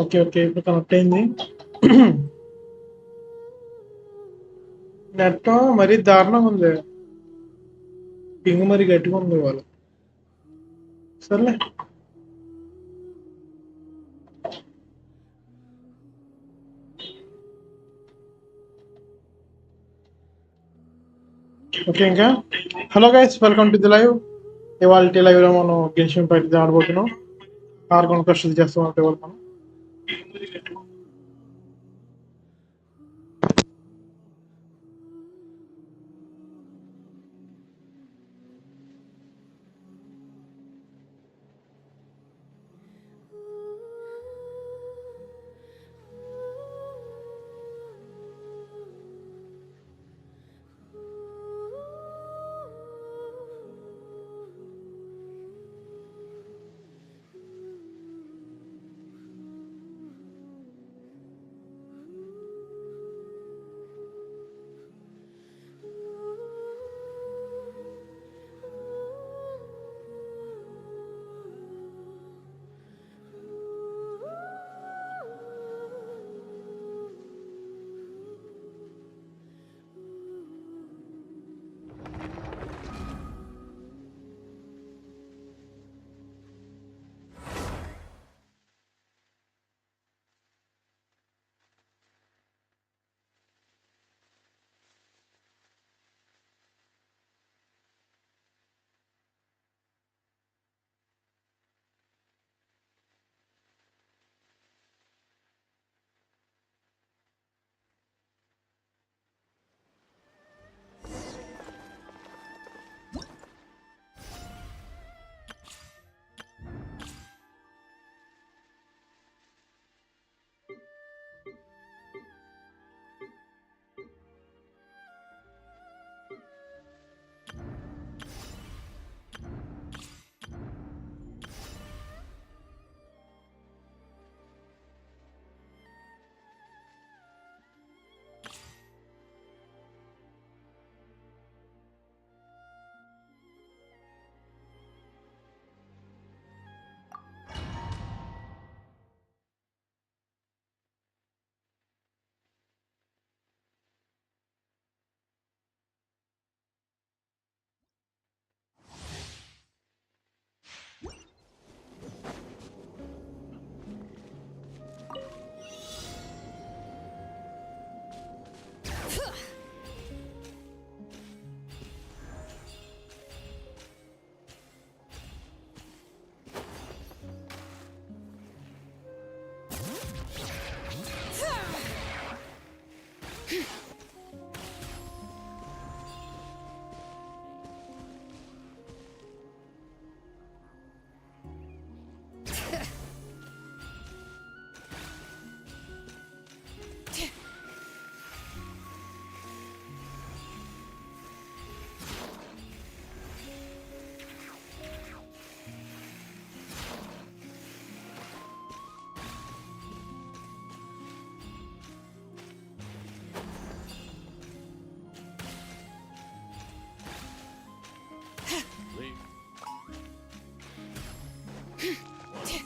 Okay okay ఇప్పుడు connect అయింది. Net మరీ దారుణంగా ఉంది. పింగ్ మరి గట్టిగా ఉంది వాళ్ళు. సర్లే. ఓకే ఇంకా hello guys, welcome to the live. ఇవాళ లైవ్ లో మనం గెన్షిన్ పైకి ఆడబోతున్నాం. ఆర్గాన్ క్వశ్చన్ చేస్తాం అంటే ఇవాళ మనం.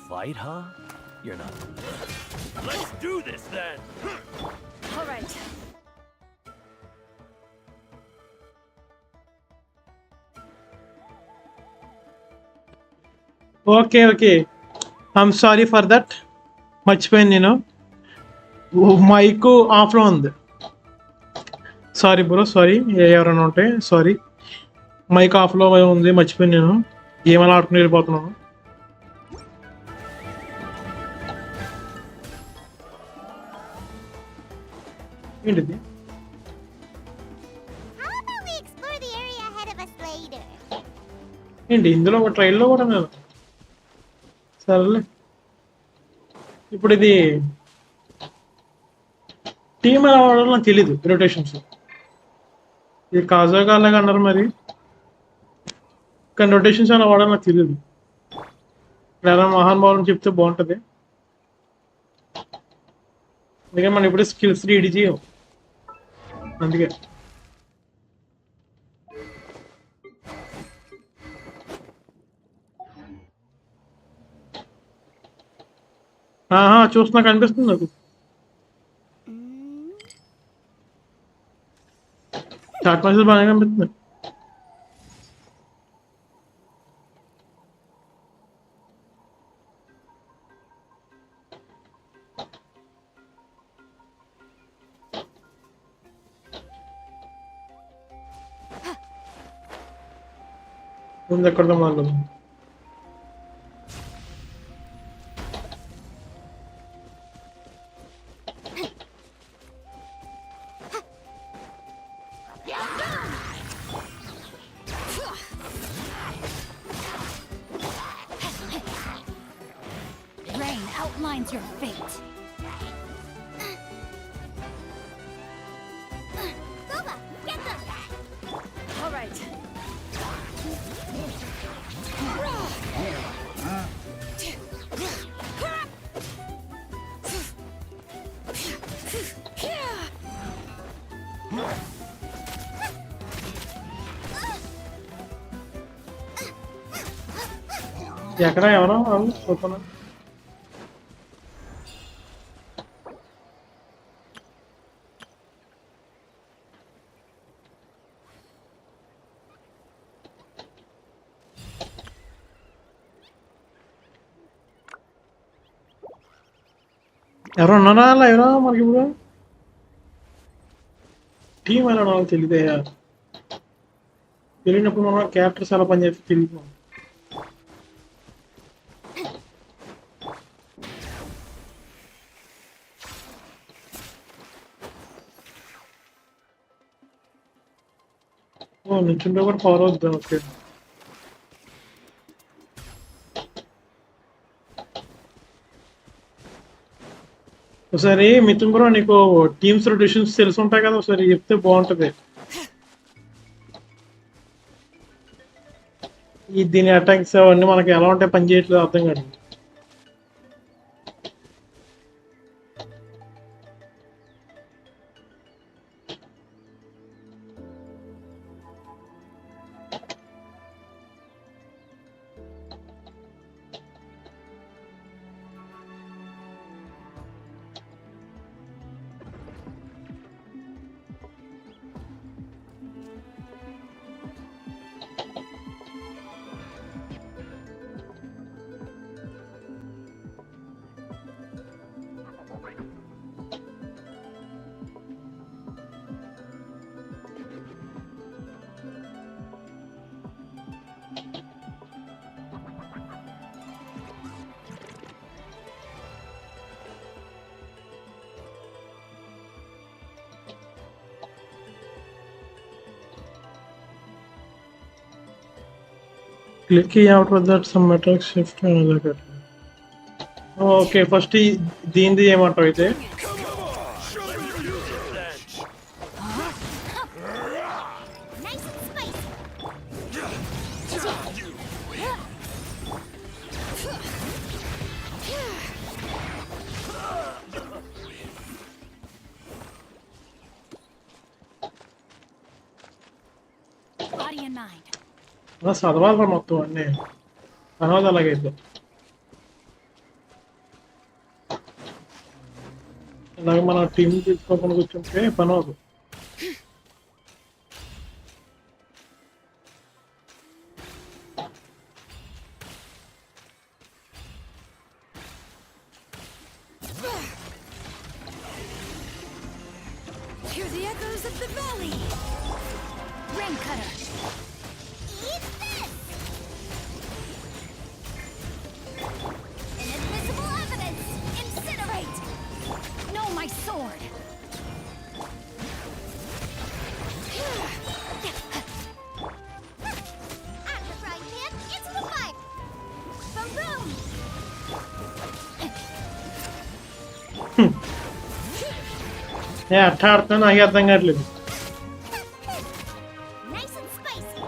Fight, huh? You're not. Let's do this then. All right. Okay okay, I'm sorry for that. మర్చిపోయాను నేను. మైక్ ఆఫ్లో ఉంది. Sorry bro, sorry. ఎవరైనా ఉంటే సారీ. మైక్ ఆఫ్లో ఉంది, మర్చిపోయాను నేను. ఏమైనా ఆడుకుని వెళ్ళిపోతున్నాను. ఏంటిది? How about we explore the area ahead of us later? ఏంటి ఇందులో ఒక ట్రైల్లో కూడా నేను. సరేలే. ఇప్పుడు ఇది టీం ఎలా వాడాలో నాకు తెలీదు. రొటేషన్స్ ఇది కాజాగా అలాగే అన్నారు మరి, కానీ రొటేషన్స్ ఎలా వాడాలో నాకు తెలియదు. లేదా మహానుభావులను చెప్తే బాగుంటుంది. అందుకే మనం ఇప్పుడు స్కిల్స్ రీడ్ చేయం. అందుకే ఆహా చూస్తున్నా కనిపిస్తుంది నాకు. Mm. చాట్ మెసేజ్ బాగానే కనిపిస్తుంది. ముందు ఎక్కడో మాట్లాడు. Rain outlines your fate. Boba, get them! All right. ఎక్కడ ఎవరో వాళ్ళు చూస్తున్నా. ఎవరు ఉన్నారా లైవ్లో మనకి ఇప్పుడు? టీం వెళ్ళడం వాళ్ళకి తెలియదే. తెలియనప్పుడు మనం క్యారెక్టర్స్ ఎలా పనిచేస్తే తెలియదు. నిల్చుంటే కూడా పవర్ అవుద్ది. ఓకే ఒకసారి మిథున్ బ్రో నీకు టీమ్స్ రొటేషన్స్ తెలిసి ఉంటాయి కదా, ఒకసారి చెప్తే బాగుంటది. ఈ దీని అటాక్స్ అవన్నీ మనకి ఎలా ఉంటాయి పని చేయట్లేదు అర్థం కాదు. Click key out with that some metric shift and look at. Okay first దీనిది ఏమంటావు అయితే? Nice and spicy. Body and mind. అలా చదవాలి మొత్తం అన్నీ, తర్వాత అలాగైతే. అలాగే మన టీం తీసుకోకుండా కూర్చుంటే పని అవుతుంది. Hear the echoes of the valley. Rain cutter. Eat this. Inadmissible evidence. Incinerate. No, my sword. Out of the frying pan, into the fire. Boom, boom. నేను అట్టా ఆడుతున్నా, నాకే అర్థం కావట్లేదు. Nice and spicy.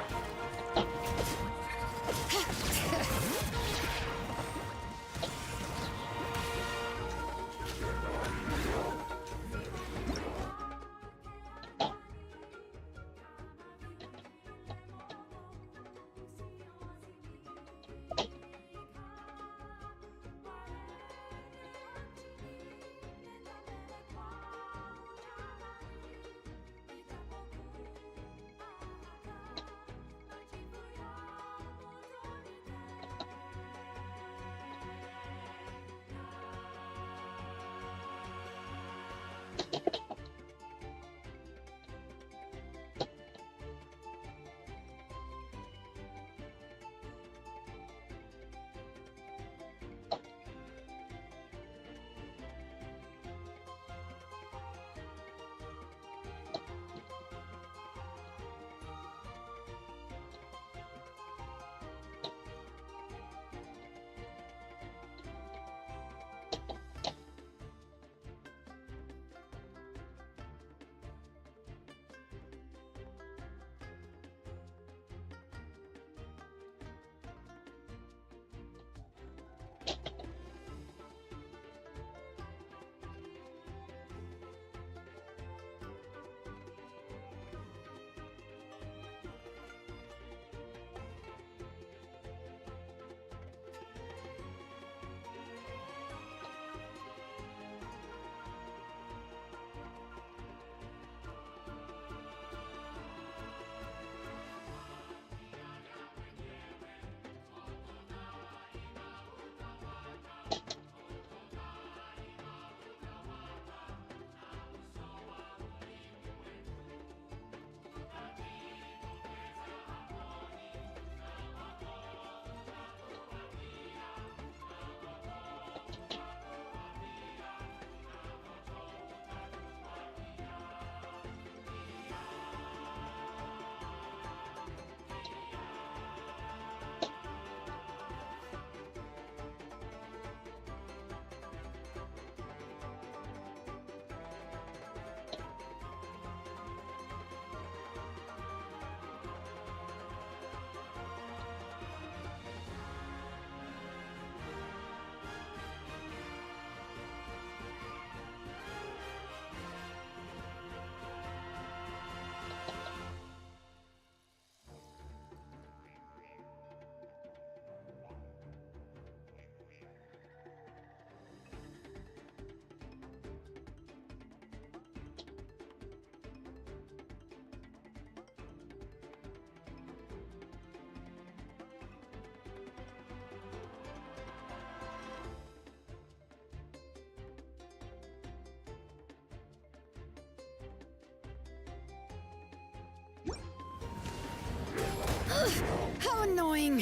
How annoying.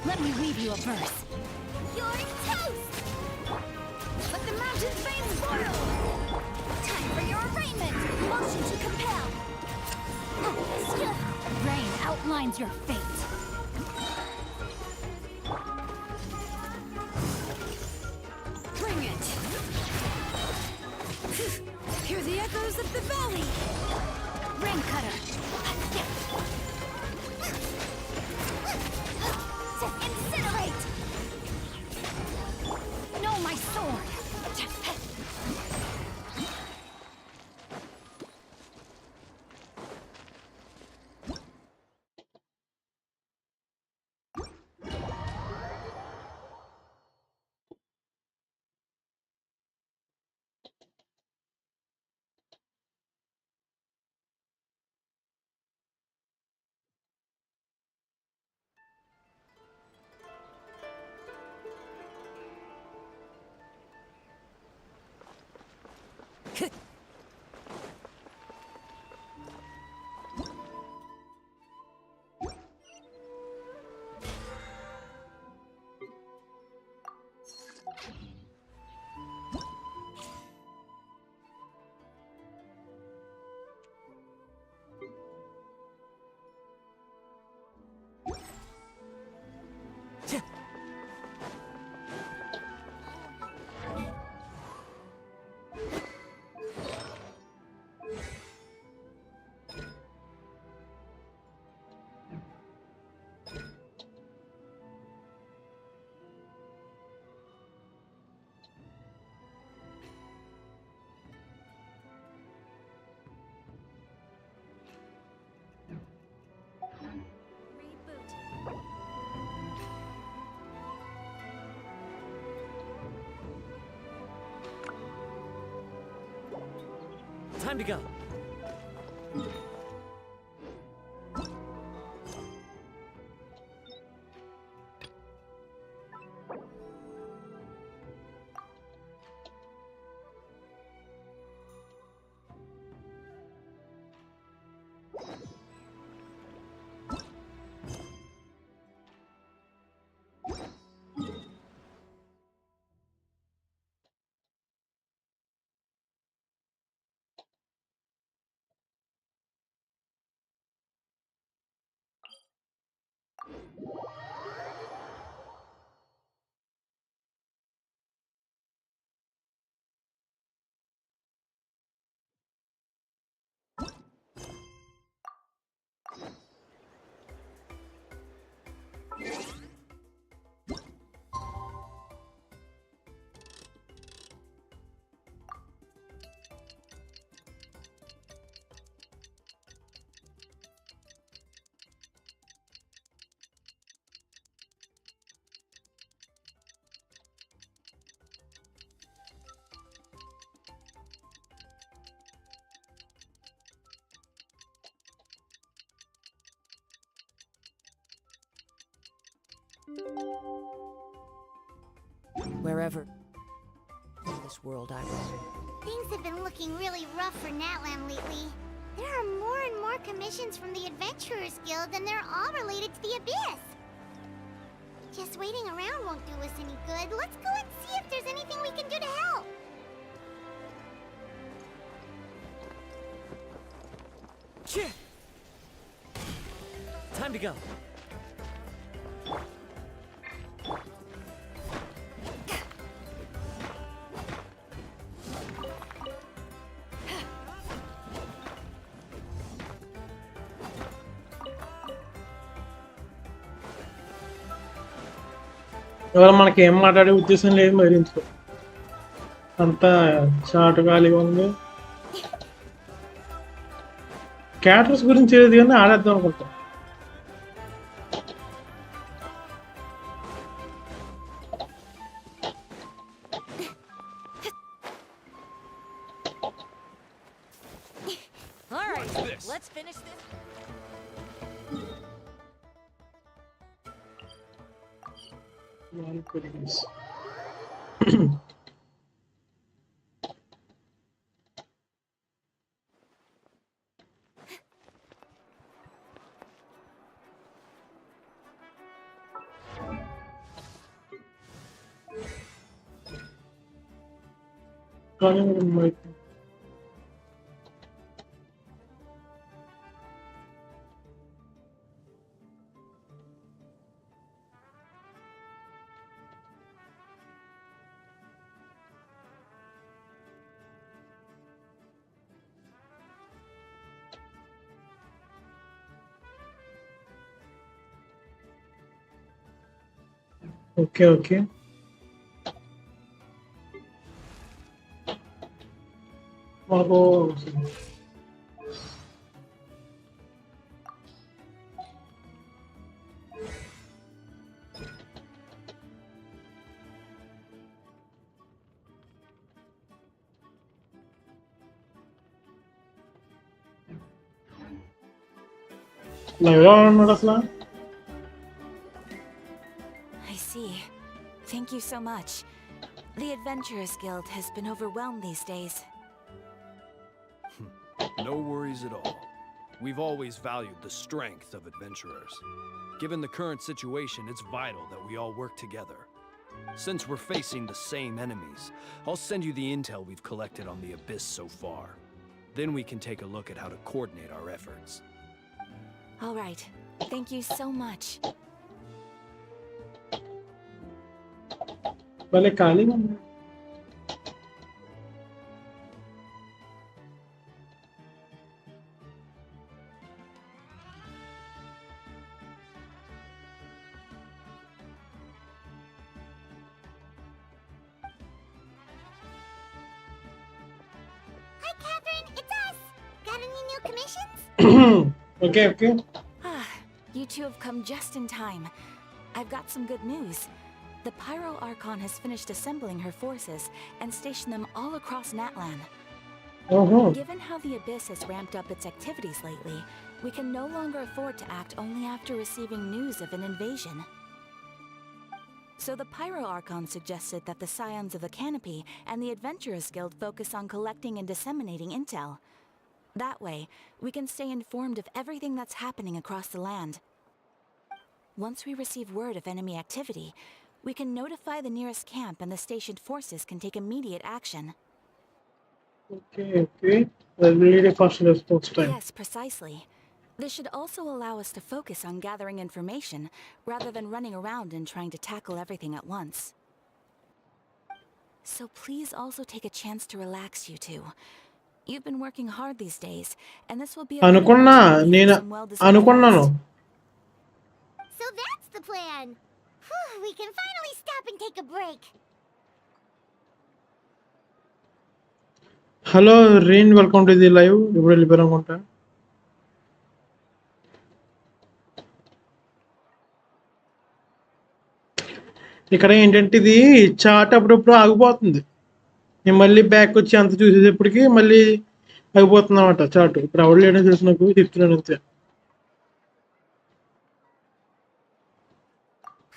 Let me weave you a verse. You're toast! Let the mountain's veins boil! Time for your arraignment! Motion to compel! Rain outlines your fate. Bring it! Hear the echoes of the valley! Rain cutter! Incinerate! Know my sword! Time to go. Wherever in this world I roam. Things have been looking really rough for Natlan lately. There are more and more commissions from the Adventurers Guild, and they're all related to the Abyss. Just waiting around won't do us any good. Let's go and see if there's anything we can do to help. Time to go. ఎవరు మనకి ఏం మాట్లాడే ఉద్దేశం లేదు మరి ఇంట్లో అంతా short ఖాళీగా ఉంది. క్యారెక్టర్స్ గురించి ఏది కానీ ఆడేద్దాం అనుకుంటాం. All right, let's finish this. Okay. మాకు లైవ్లో ఉన్నాడు అసలు. I see. Thank you so much. The Adventurers Guild has been overwhelmed these days. No worries at all. We've always valued the strength of adventurers. Given the current situation, it's vital that we all work together. Since we're facing the same enemies, I'll send you the intel we've collected on the Abyss so far. Then we can take a look at how to coordinate our efforts. All right. Thank you so much. భలే ఖాళీగా ఉంది. Hi, Catherine. It's us. Got any new commissions? Okay. Ah, you two have come just in time. I've got some good news. The Pyro Archon has finished assembling her forces and stationed them all across Natlan. ఓహో. Given how the Abyss has ramped up its activities lately, we can no longer afford to act only after receiving news of an invasion. So the Pyro Archon suggested that the Scions of the Canopy and the Adventurers Guild focus on collecting and disseminating intel. That way, we can stay informed of everything that's happening across the land. Once we receive word of enemy activity, we can notify the nearest camp and the stationed forces can take immediate action. Okay. I will need a fast response time. Yes, precisely. This should also allow us to focus on gathering information rather than running around and trying to tackle everything at once. So please also take a chance to relax, you two. You've been working hard these days, and this will be a good అనుకున్నా opportunity నేను for some well-deserved అనుకున్నాను. rest. So that's the plan. Whew, we can finally stop and take a break. Hello reign, welcome to the live. ఇప్పుడు వెళ్ళిపోయారు అనుకుంటా. ఇక్కడ ఏంటంటే ఇది chat అప్పుడప్పుడు ఆగిపోతుంది. నేను మళ్ళీ బ్యాక్ వచ్చి అంత చూసేటప్పటికి మళ్ళీ ఆగిపోతుంది అన్నమాట చాట్. ఇప్పుడు ఎవరు లేడో తెలుసు, నాకు చెప్తున్నాను అంతే.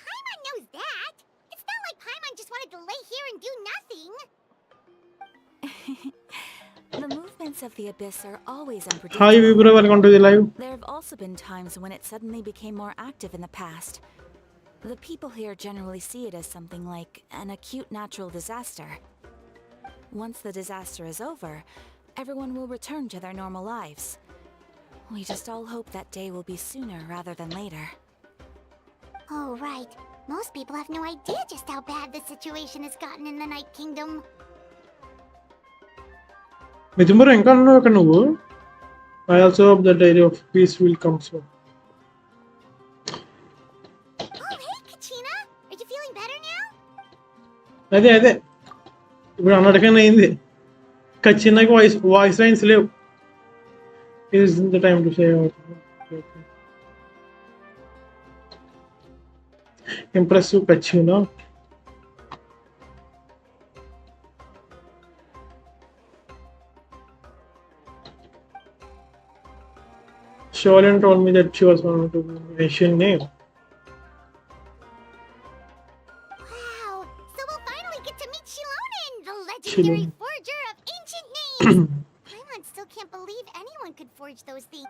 Paimon knows that. It's not like Paimon just wanted to lay here and do nothing. The movements of the Abyss are always hi unpredictable. విబ్రో, welcome to the live. There have also been times when it suddenly became more active in the past. The people here generally see it as something like an acute natural disaster. Once the disaster is over, everyone will return to their normal lives. We just all hope that day will be sooner rather than later. Oh, right. Most people have no idea just how bad the situation has gotten in the Night Kingdom. మిథుంబరు ఇంకా ఉన్నావు ఇక్కడ నువ్వు. I also hope the diary of piece will come soon. Oh, hey, Kachina. Are you feeling better now? అదే ఇప్పుడు అన్నట్టుగానే అయింది. ఖచ్చితంగా voice lines లేవు. Is the time to say impressive కచ్చినా. Sholen told me that she was going to mention name. legendary Chilling. forger of ancient names! Paimon still can't believe anyone could forge those things.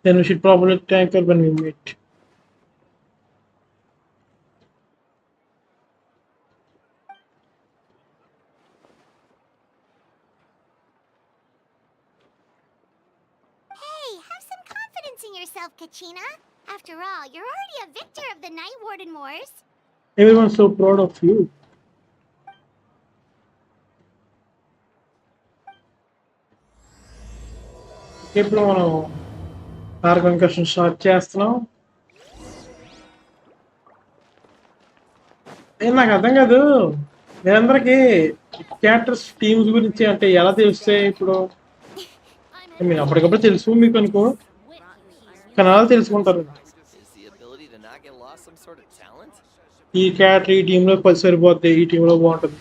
Then we should probably thank her when we meet. Hey, have some confidence in yourself, Kachina. After all, you're already a victor of the Night Warden Wars. Everyone's so proud of you. ఇప్పుడు మనం organ question start చేస్తున్నాం. నాకు అర్థం కాదు మీరందరికి characters teams గురించి అంటే ఎలా తెలుస్తాయి ఇప్పుడు? మీరు అప్పటికప్పుడు తెలుసు మీకు అనుకో, కానీ అలా తెలుసుకుంటారు. Is the ability to not get lost some sort of talent? ఈ క్యారెక్టర్ ఈ టీంలో పది సరిపోద్ది, ఈ టీంలో బాగుంటుంది.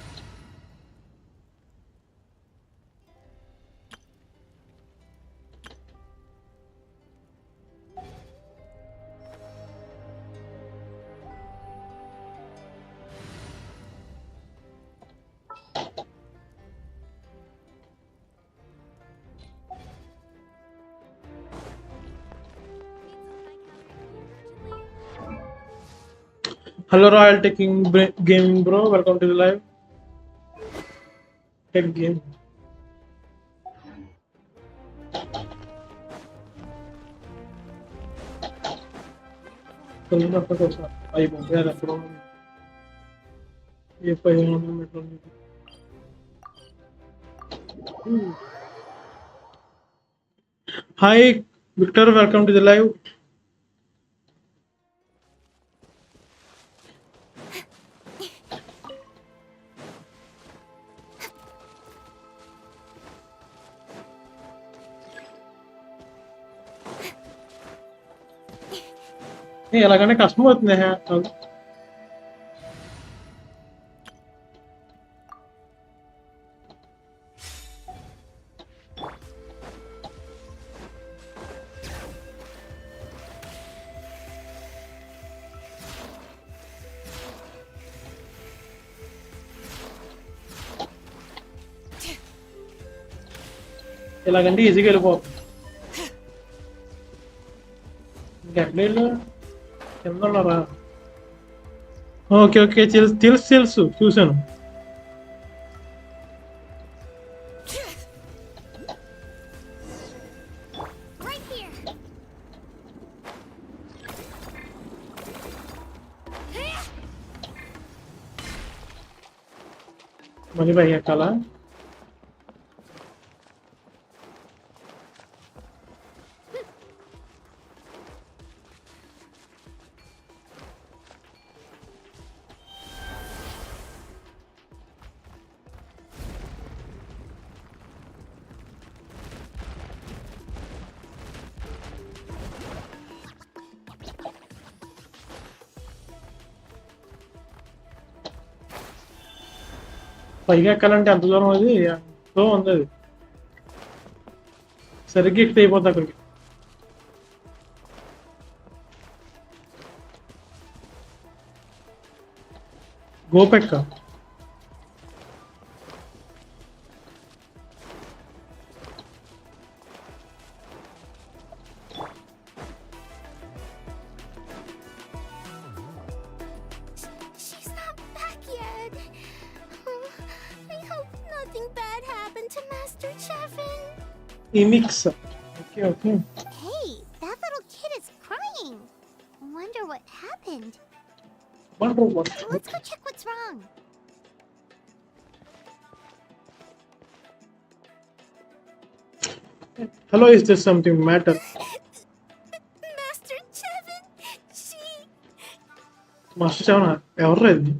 Hello Royalty King Gaming Bro, welcome to the live. Tech game. Hi Victor, welcome to the live. ఎలాగంటే కష్టం అవుతుంది. ఇలాగంటే ఈజీగా వెళ్ళిపోతుంది. ఇంకెక్కడ కింద ఉన్నారా? ఓకే ఓకే, తెలుసు చూసాను. Right here. మళ్ళీ పైకి ఎక్కాలా? పైగా ఎక్కాలంటే ఎంత దూరం? అది ఎంతో ఉంది. అది సరిగ్గా ఎక్కితే అయిపోతుంది అక్కడికి. గోపెక్క She's not back yet. Oh, I hope nothing bad happened to Master Chevin. ఈ mix. Okay okay. Hey, that little kid is crying. Wonder what happened. Let's go check what's wrong. Hello, is there something matter? Master Chevin, she master చవనా ఎవర్రా ఇది?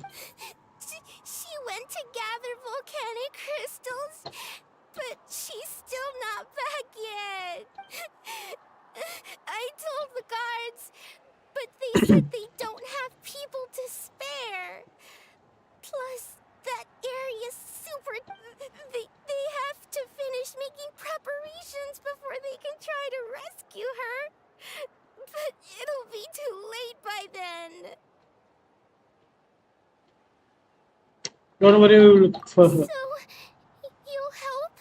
she went to gather volcanic crystals, but she's still not back yet. I told the guards, but they said they don't have people to spare. Plus, that area's super... They have to finish making preparations before they can try to rescue Don't worry, we will look for her. So, you'll help?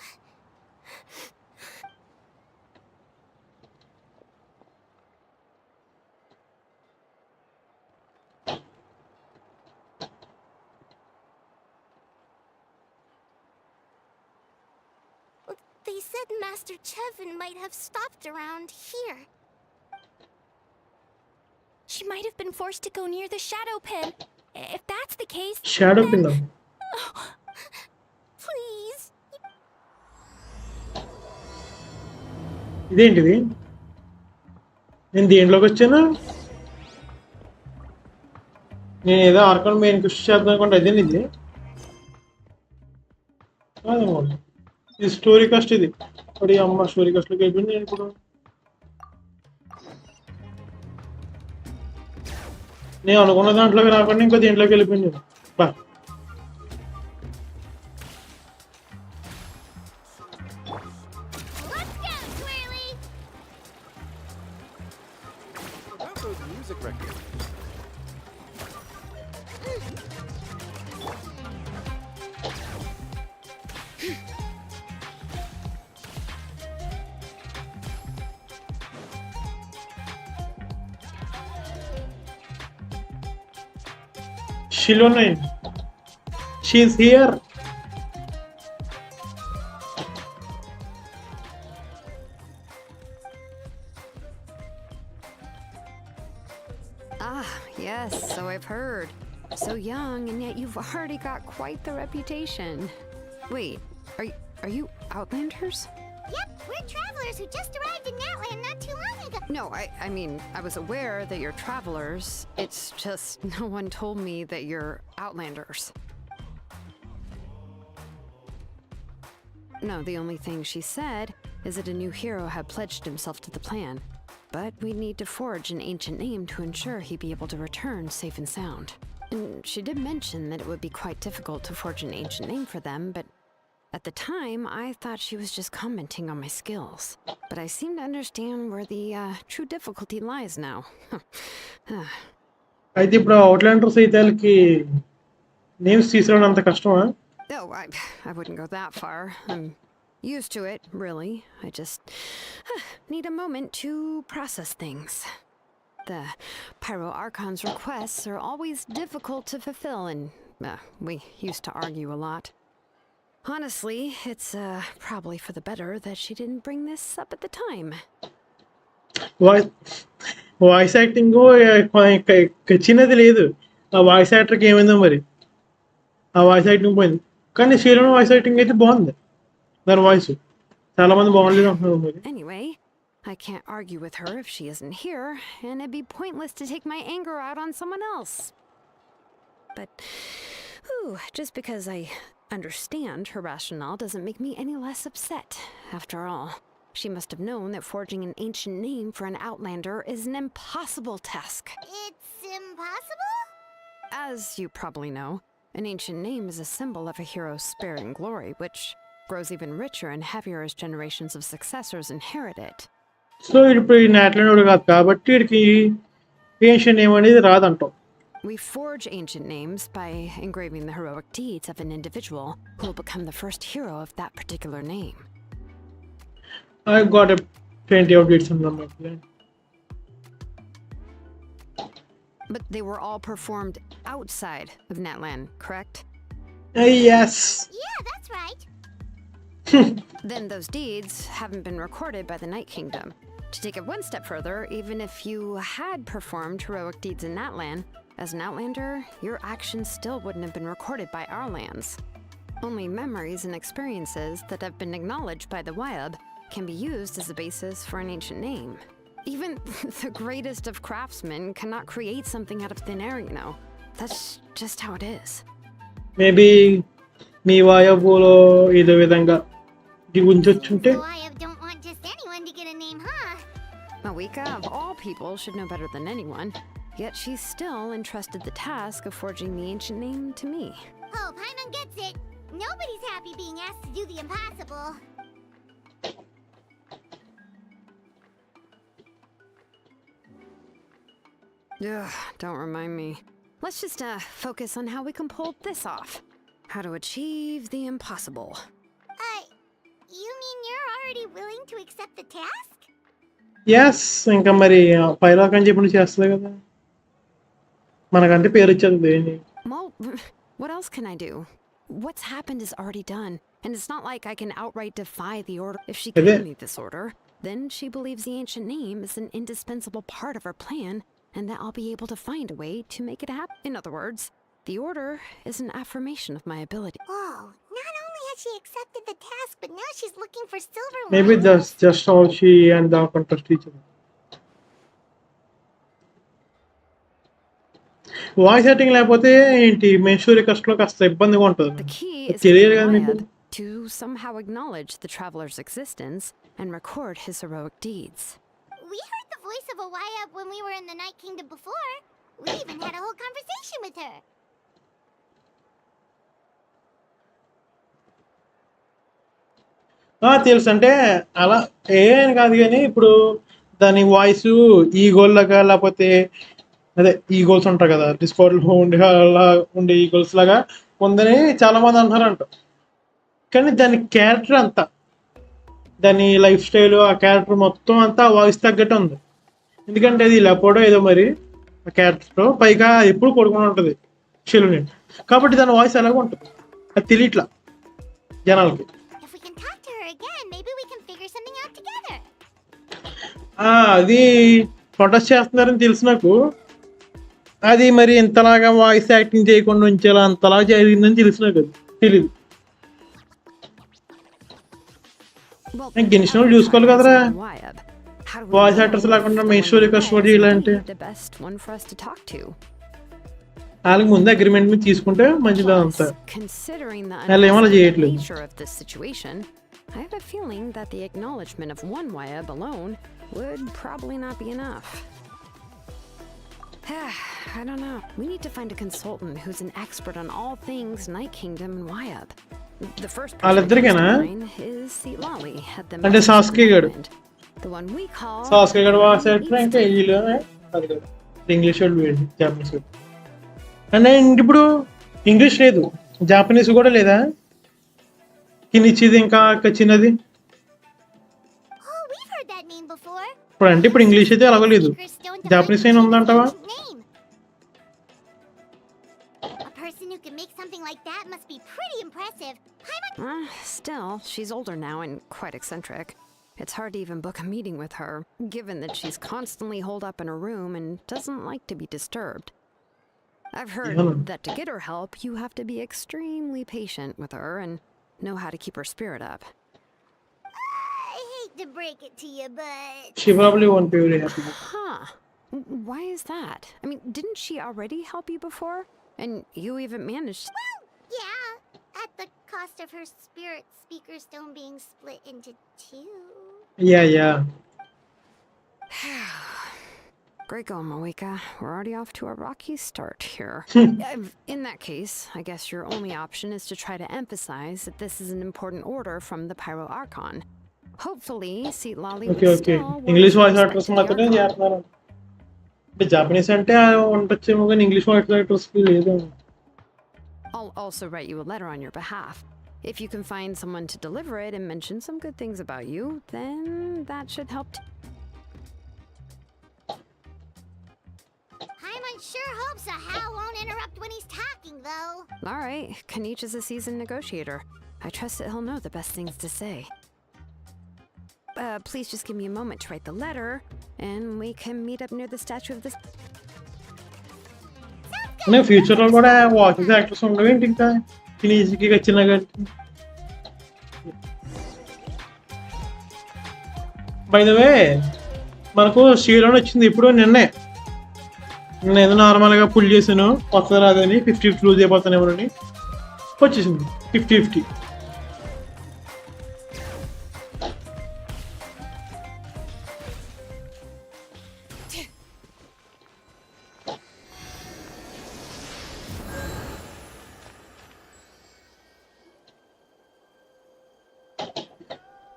They said Master Chevin might have stopped around here. She might have been forced to go near the shadow pin. If that's the case, Shadow then... pin. Please. ఇదేంటిది? నేను దేంట్లోకి వచ్చాను? నేను ఏదో Archon main కృషి చేద్దాం అనుకుంటే అదే ఇది కాదనమాట. ఇది స్టోరీ కాస్ట్. ఇది ఇప్పుడు ఈ అమ్మ స్టోరీ కాస్ట్లోకి వెళ్ళిపోయింది. నేను ఇప్పుడు నేను అనుకున్న దాంట్లోకి రాకుండా ఇంకో దేంట్లోకి వెళ్ళిపోయింది. బా Let's go, Twirly. What about those music records? Shilonain. She's here. Ah, yes, so I've heard. So young, and yet you've already got quite the reputation. Wait, are you Outlanders? Yep, we're travelers who just arrived in Natland not too long ago. No, I mean, I was aware that you're travelers. It's just no one told me that you're Outlanders. No, the only thing she said is that a new hero had pledged himself to the plan. But we'd need to forge an ancient name to ensure he'd be able to return safe and sound. And she did mention that it would be quite difficult to forge an ancient name for them, but at the time, I thought she was just commenting on my skills. But I seem to understand where the true difficulty lies now. అయితే ఇప్పుడు అవుట్లాండర్స్ అయితే వాళ్ళకి names తీసుకురావడం అంత కష్టమా? Oh, I wouldn't go that far. I'm used to it, really. I just need a moment to process things. The Pyro Archon's requests are always difficult to fulfill, and we used to argue a lot. Honestly, it's probably for the better that she didn't bring this up at the time. Voice acting చిన్నది లేదు. ఆ voice యాక్టర్కి ఏమైందో మరి. ఆ voice acting పోయింది. కానీ షీలోని voice acting అయితే బాగుంది. దాని వాయిస్ చాలా మంది బాగుండలేదు అంటున్నారు మరి. Anyway, I can't argue with her if she isn't here, and it'd be pointless to take my anger out on someone else. But, just because I understand her rationale doesn't make me any less upset. After all, she must have known that forging an ancient name for an Outlander is an impossible task. It's impossible? As you probably know, an ancient name is a symbol of a hero's spirit and glory, which grows even richer and heavier as generations of successors inherit it. So ఇప్పుడు ఈ నాట్లాండ్ కాదు కాబట్టి వీడికి ancient name అనేది రాదంటాం. We forge ancient names by engraving the heroic deeds of an individual who will become the first hero of that particular name. I got a plenty of deeds on my plan. But they were all performed outside of Natlan, correct? Yes. Yeah, that's right. Then those deeds haven't been recorded by the Night Kingdom. To take it one step further, even if you had performed heroic deeds in Natlan, as an Outlander, your actions still wouldn't have been recorded by our lands. Only memories and experiences that have been acknowledged by the Wyab can be used as a basis for an ancient name. Even the greatest of craftsmen cannot create something out of thin air, you know. That's just how it is. Maybe మీ వాయబులో ఏదో విధంగా ఉంచుంటే. So I don't want just anyone to get a name, huh? Mawika, of all people, should know better than anyone. Yet she's still entrusted the task of forging the ancient name to me. Oh, Paimon gets it. Nobody's happy being asked to do the impossible. Ugh, don't remind me. Let's just focus on how we can pull this off. how to achieve the impossible. You mean you're already willing to accept the task? Yes ఇంకా మరి పైరాక్ అని చెప్పి చేస్తుంది కదా, మనకంటే పేరు ఇచ్చేది దేని. Well, what else can I do? What's happened is already done, and it's not like I can outright defy the order. If she Is gave it? me this order, then she believes the ancient name is an indispensable part of her plan, and that I'll be able to find a way to make it happen. In other words, the order is an affirmation of my ability. Whoa, not only has she accepted the task, but now she's looking for silver Maybe linings. that's just how she and the contest each other. Voice setting లేకపోతే ఏంటి మెన్షూర్ కష్టంలో కాస్త ఇబ్బందిగా ఉంటుంది. The key is తెలియదు for కదా మీకు. Wyatt to somehow acknowledge the traveler's existence and record his heroic deeds. We heard the voice of a Wyatt when we were in the Night Kingdom before. We even had a whole conversation with her. తెలుసు అంటే అలా ఏం కాదు కానీ ఇప్పుడు దాని voice ఈగోల్ లాగా లేకపోతే అదే ఈగోల్స్ ఉంటాయి కదా డిస్కౌంట్లో ఉండే ఈగోల్స్ లాగా ఉందని చాలా మంది అంటారంట. కానీ దాని క్యారెక్టర్ అంతా, దాని లైఫ్ స్టైల్, ఆ క్యారెక్టర్ మొత్తం అంతా వాయిస్ తగ్గట్టు ఉంది. ఎందుకంటే అది లేకపోవడం ఏదో మరి ఆ క్యారెక్టర్ పైగా ఎప్పుడు పడుకుని ఉంటుంది షెలుని, కాబట్టి దాని వాయిస్ ఎలాగో ఉంటుంది, అది తెలియట్లా జనాలకి. If we can talk to her again, maybe we can figure something out together. అది ప్రొటెస్ట్ చేస్తున్నారని తెలుసు నాకు. అది మరి ఇంతలాగా వాయిస్ యాక్టింగ్ చేయకుండా ఉంచేలా అంతలా జరిగిందని తెలుసు నాకు, అది తెలీదు. Well, Genshin వాళ్ళు చూసుకోవాలి కదరా, Wyatt. How do we voice know actors లేకుండా the main one story who కష్టపడి is చేయాలంటే the best one for us to talk to? వాళ్ళకి ముందు అగ్రిమెంట్ మీద తీసుకుంటే మంచిది అంతా. Plus, considering the వాళ్ళు ఏమో అలా unprecedented చేయట్లేదు. nature of this situation, I have a feeling that the acknowledgement of one Wyatt alone would probably not be enough. I don't know. We need to find a consultant who's an expert on all things Night Kingdom and Wyatt. The first person that comes వాళ్ళిద్దరికేనా? to mind is Lolly at the అంటే Mountains Sasuke of గడు. Island. The one we call Sasuke గడు voice Lolly actor ఇంకా Easton. వీళ్ళు అది కదా English వాళ్ళు వేయండి, Japanese వాళ్ళు. అంటే ఇప్పుడు ఇంగ్లీష్ లేదు, జాపనీస్ కూడా లేదా, కినిచ్చిది ఇంకా చిన్నది. Oh, we've heard that name before. ఇప్పుడు అంటే ఇప్పుడు ఇంగ్లీష్ అయితే అలాగో లేదు, Speakers don't జాపనీస్ define అయినా the ఉందంటావా? ancient name. A person who can make something like that must be pretty impressive. Still, she's older now and quite eccentric. It's hard to even book a meeting with her, given that she's constantly holed up in her room and doesn't like to be disturbed. I've heard Yeah. that to get her help, you have to be extremely patient with her and know how to keep her spirit up. I hate to break it to you, but She probably won't be very happy. Huh. Why is that? I mean, didn't she already help you before? And you even managed. yeah, at the cost of her spirit speaker stone being split into two. Yeah Great going, Moeka. We're already off to a rocky start here. In that case, I guess your only option is to try to emphasize that this is an important order from the Pyro Archon. Hopefully, Seat Lolly okay will okay still want English to voice respect actors the మాత్రమే Archon. చేస్తున్నారు. అంటే Japanese అంటే ఉండొచ్చేమో కానీ English voice actors లేదు. I'll also write you a letter on your behalf. If you can find someone to deliver it and mention some good things about you, then that should help. Paimon sure hopes a Hal won't interrupt when he's talking, though. All right, Kanich is a seasoned negotiator. I trust that he'll know the best things to say. Please just give me a moment to write the letter, and we can meet up near the statue of this. నేను future లో కూడా voice actors ఉండవు ఏంటి ఇంకా ఈజీకి చిన్నగా. By the way మనకు షీలోన్ వచ్చింది ఇప్పుడు నిన్నే. నేను ఏదో నార్మల్గా పుల్ చేశాను కొత్త రాదని 50 లూజ్ అయిపోతానేమోనని వచ్చేసింది 50.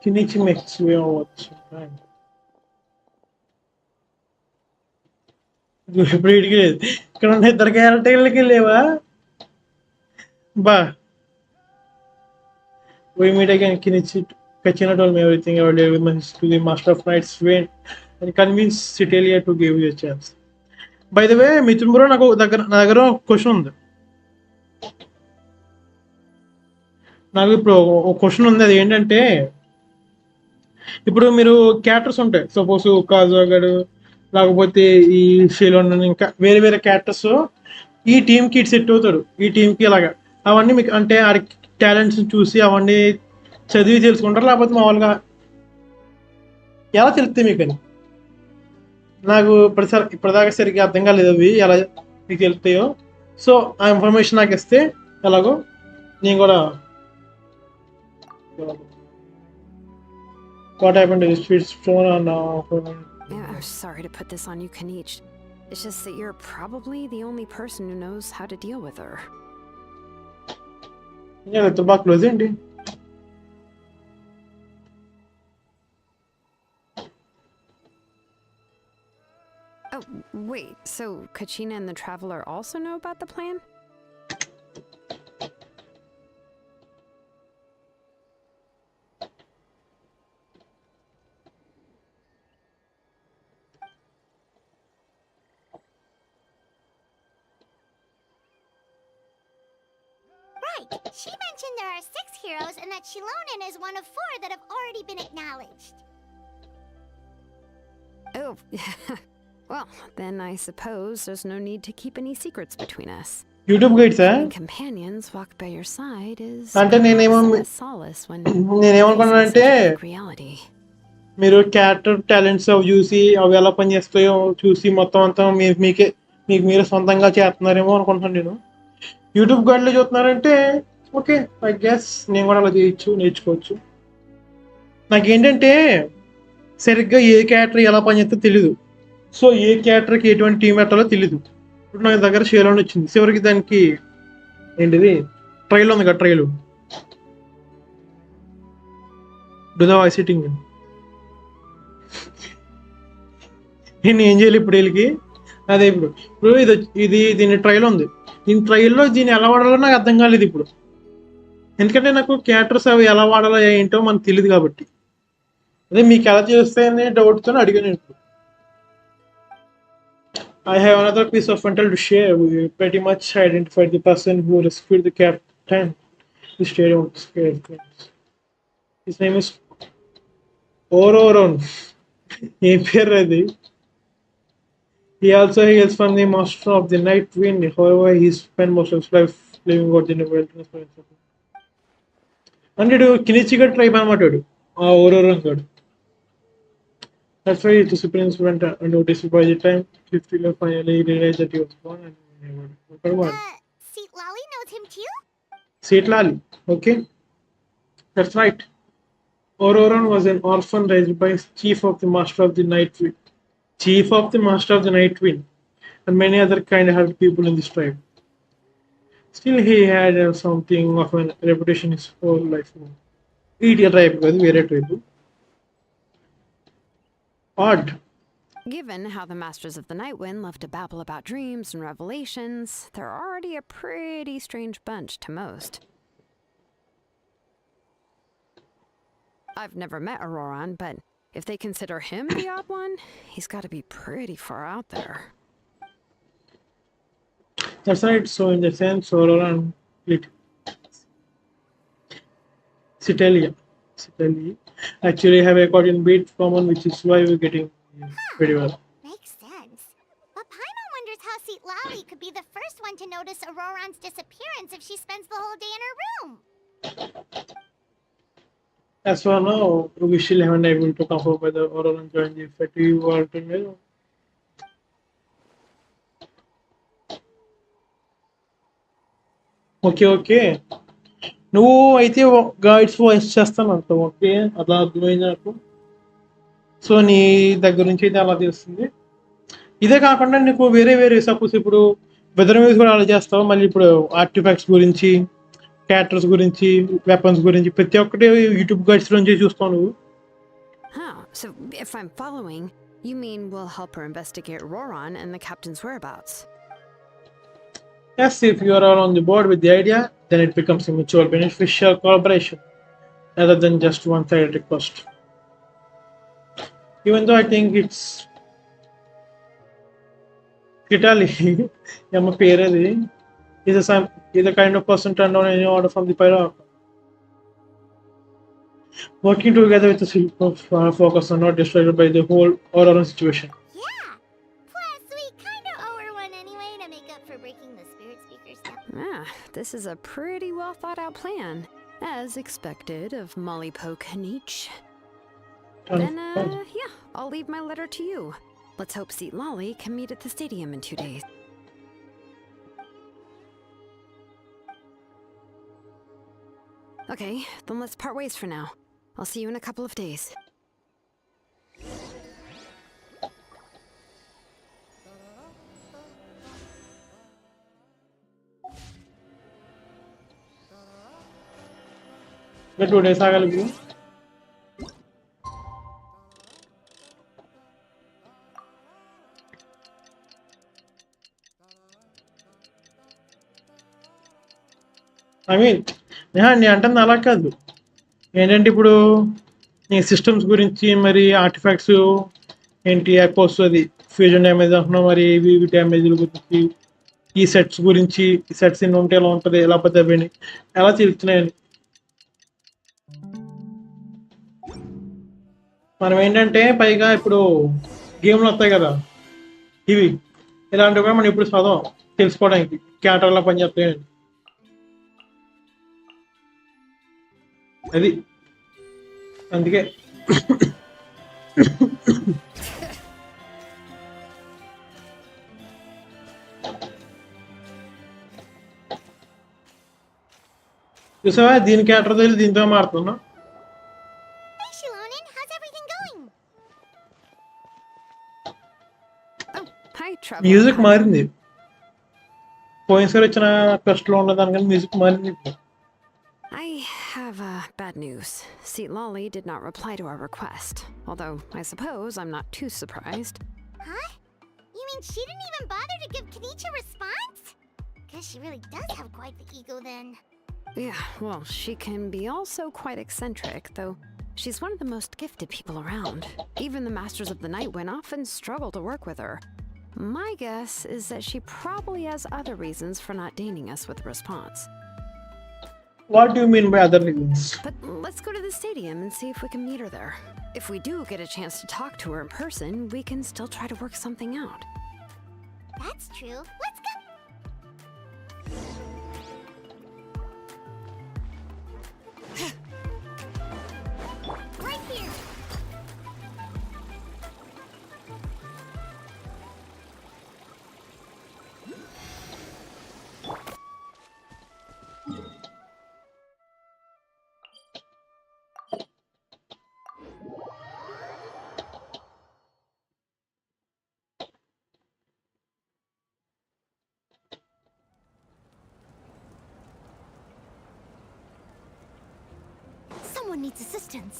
కినిచి మిక్స్ అవ్వచ్చు ఇప్పుడు ఇడికి లేదు. ఇక్కడ ఉన్న ఇద్దరు క్యారెక్టర్లకి లేవా బా We meet again. Kenichi Kachina told me everything earlier with my to the Master of Knights Wayne and convinced Citelia to give you a chance. By the way, Mithun bro నా దగ్గర క్వశ్చన్ ఉంది. నాకు ఇప్పుడు ఒక క్వశ్చన్ ఉంది. అది ఏంటంటే ఇప్పుడు మీరు క్యారెక్టర్స్ ఉంటాయి. సపోజ్ కాజాగడు లేకపోతే ఈ షీలోన్ ఇంకా వేరే వేరే క్యారెక్టర్స్ ఈ టీంకి ఇటు సెట్ అవుతాడు, ఈ టీంకి ఇలాగా అవన్నీ మీకు అంటే ఆడి టాలెంట్స్ చూసి అవన్నీ చదివి తెలుసుకుంటారు, లేకపోతే మామూలుగా ఎలా తెలుస్తాయి మీకు అని నాకు ఇప్పటిదాకా సరిగ్గా అర్థం కాలేదు అవి ఎలా మీకు తెలుస్తాయో. సో ఆ ఇన్ఫర్మేషన్ నాకు ఇస్తే ఎలాగో నేను కూడా what happened to speed stone and Yeah, I'm sorry to put this on you, Kanich. It's just that you're probably the only person who knows how to deal with her. ఎంత బాగా close ఏంటి. Oh, wait, so Kachina and the Traveler also know about the plan? Right. She mentioned there are 6 heroes and that Shilonen is one of 4 that have already been acknowledged. Oh, well, then I suppose there's no need to keep any secrets between us. YouTube guides Having companions walk by your side is అంటే perhaps a solace when నేనేమనుకున్నానంటే facing such a reality. మీరు character talents అవి చూసి అవి ఎలా పనిచేస్తాయో చూసి మొత్తం అంతా మీకు మీరు సొంతంగా చేస్తున్నారేమో అనుకుంటున్నాను నేను. యూట్యూబ్ గైడ్లో చూస్తున్నారంటే ఓకే ఐ గెస్ నేను కూడా అలా నేర్చుకోవచ్చు. నాకేంటంటే సరిగ్గా ఏ క్యారెక్టర్ ఎలా పనిచేస్తే తెలీదు. సో ఏ క్యారెక్టర్కి ఎటువంటి టీం పెట్టాలో తెలీదు. ఇప్పుడు నా దగ్గర షేలోన్ వచ్చింది, చివరికి దానికి ఏంటిది ట్రైల్ ఉంది కదా, trail to the voice sitting. నేను ఏం చేయాలి ఇప్పుడు వీళ్ళకి? అదే ఇప్పుడు దీని ట్రైల్ ఉంది, దీని ట్రైల్లో దీన్ని ఎలా వాడాలో నాకు అర్థం కాలేదు ఇప్పుడు. ఎందుకంటే నాకు క్యారెక్టర్స్ అవి ఎలా వాడాలో ఏంటో మనకు తెలియదు కాబట్టి. అదే మీకు ఎలా చేస్తే అనే డౌట్తో అడిగాను ఇప్పుడు. I have another piece of intel to share. We pretty much identified the person who rescued the captain. The stadium scared. His name is Ororon. He also hails from the Master of the Night Wind. However, he spent most of his life living out in the wilderness. And Kinichiga tribe anamataడు ఆ Ororon గాడు. That's why the Supremes went unnoticed by the time Clifton finally realized that he was gone and never. Seat Lolly knows him too? Seat Lolly, okay. That's right. Ororon was an orphan raised by Chief of the Master of the Night Wind. Chief of the Master of the Night Wind and many other kind-hearted people in this tribe. Still, he had something of a reputation his whole life. Idiot tribe, very tribe. Odd. Given how the Masters of the Night Wind love to babble about dreams and revelations, they're already a pretty strange bunch to most. I've never met Auroron, but if they consider him the odd one, he's got to be pretty far out there. That's right. So in the sense, Ororon Citelia actually have a cotton beat common, which is why we're getting pretty well. Makes sense. But Paimon wonders how Seat Lolly could be the first one to notice Auroron's disappearance if she spends the whole day in her room. As for now, we still haven't able to confirm whether Ororon joined the effective alternative. Okay నువ్వు అయితే guides voice చేస్తాను అంట. Okay అలా అర్థమైంది నాకు. So నీ దగ్గర నుంచి అయితే అలా తెలుస్తుంది. ఇదే కాకుండా నీకు వేరే సపోజ్ ఇప్పుడు వెదర్ మ్యూజిక్ కూడా అలా చేస్తావు. మళ్ళీ ఇప్పుడు ఆర్టిఫాక్ట్స్ గురించి, క్యారెక్టర్స్ గురించి, వెపన్స్ గురించి ప్రతి ఒక్కటి యూట్యూబ్ గైడ్స్ నుంచి చూస్తావు నువ్వు. Huh, so if I'm following, you mean we'll help her investigate Auroron and the captain's whereabouts? Yes, if you are all on the board with the idea, then it becomes a mutual beneficial collaboration. other than just one-sided request. Even though I think it's Italy, Yama Peredi is a kind of person turned down any order from the pyro. Working together with a focus on not distracted by the whole overall situation. Yeah. Plus, we kind of owe her one anyway to make up for breaking the spirit speakers down. Ah, this is a pretty well thought out plan. As expected of Molly Poke Nietzsche. Then, yeah, I'll leave my letter to you. Let's hope Seat Lolly can meet at the stadium in 2 days. Okay, then let's part ways for now. I'll see you in a couple of days. ఇంకా 2 days ఆగాలి bro. I mean నేను అంటుంది అలా కాదు. ఏంటంటే ఇప్పుడు ఈ systems గురించి మరి ఆర్టిఫాక్ట్స్ ఏంటి ఎకోస్ అది ఫ్యూజన్ డ్యామేజ్ అంటున్నాం, మరి ఇవి డ్యామేజ్ల గురించి, ఈ సెట్స్ గురించి, ఈ సెట్స్ ఎన్ని ఉంటే ఎలా ఉంటుంది, ఎలా పోతే అవన్నీ ఎలా తెలుస్తున్నాయని. మనం ఏంటంటే పైగా ఇప్పుడు గేమ్లు వస్తాయి కదా ఇవి, ఇలాంటివి కూడా మనం ఇప్పుడు చదవం తెలుసుకోవడానికి క్యాటర్లా పనిచేస్తాయని. అది అందుకే చూసావా దీని క్యాటర్ తెలిసి దీంతో మారుతున్నా. Hey, Shilonin, how's everything going? Oh, hi, Trevor. Music మారింది. పోయినసారి వచ్చిన క్వెస్ట్లో ఉన్న దానికన్నా మ్యూజిక్ మారింది. I have bad news. Seat Lolly did not reply to our request. Although, I suppose I'm not too surprised. Huh? You mean she didn't even bother to give Kenichi a response? Guess she really does have quite the ego then. Yeah, well, she can be also quite eccentric, though she's one of the most gifted people around. Even the Masters of the Night Wind often struggle to work with her. My guess is that she probably has other reasons for not deigning us with a response. What do you mean by other reasons? But let's go to the stadium and see if we can meet her there. If we do get a chance to talk to her in person, we can still try to work something out. That's true. Let's go. Right here. Someone needs assistance.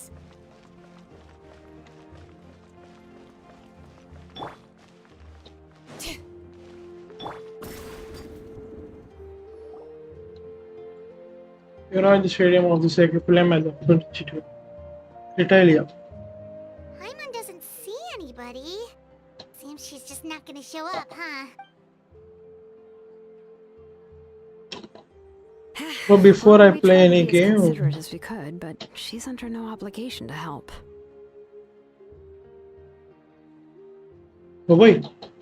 You know, in the stadium of the Sacred Flame at the 22. Italia. Paimon doesn't see anybody. Seems she's just not gonna show up, huh? So before Well, I we play tried to any be as game, considerate as we could, but she's under no obligation to help. oh boy,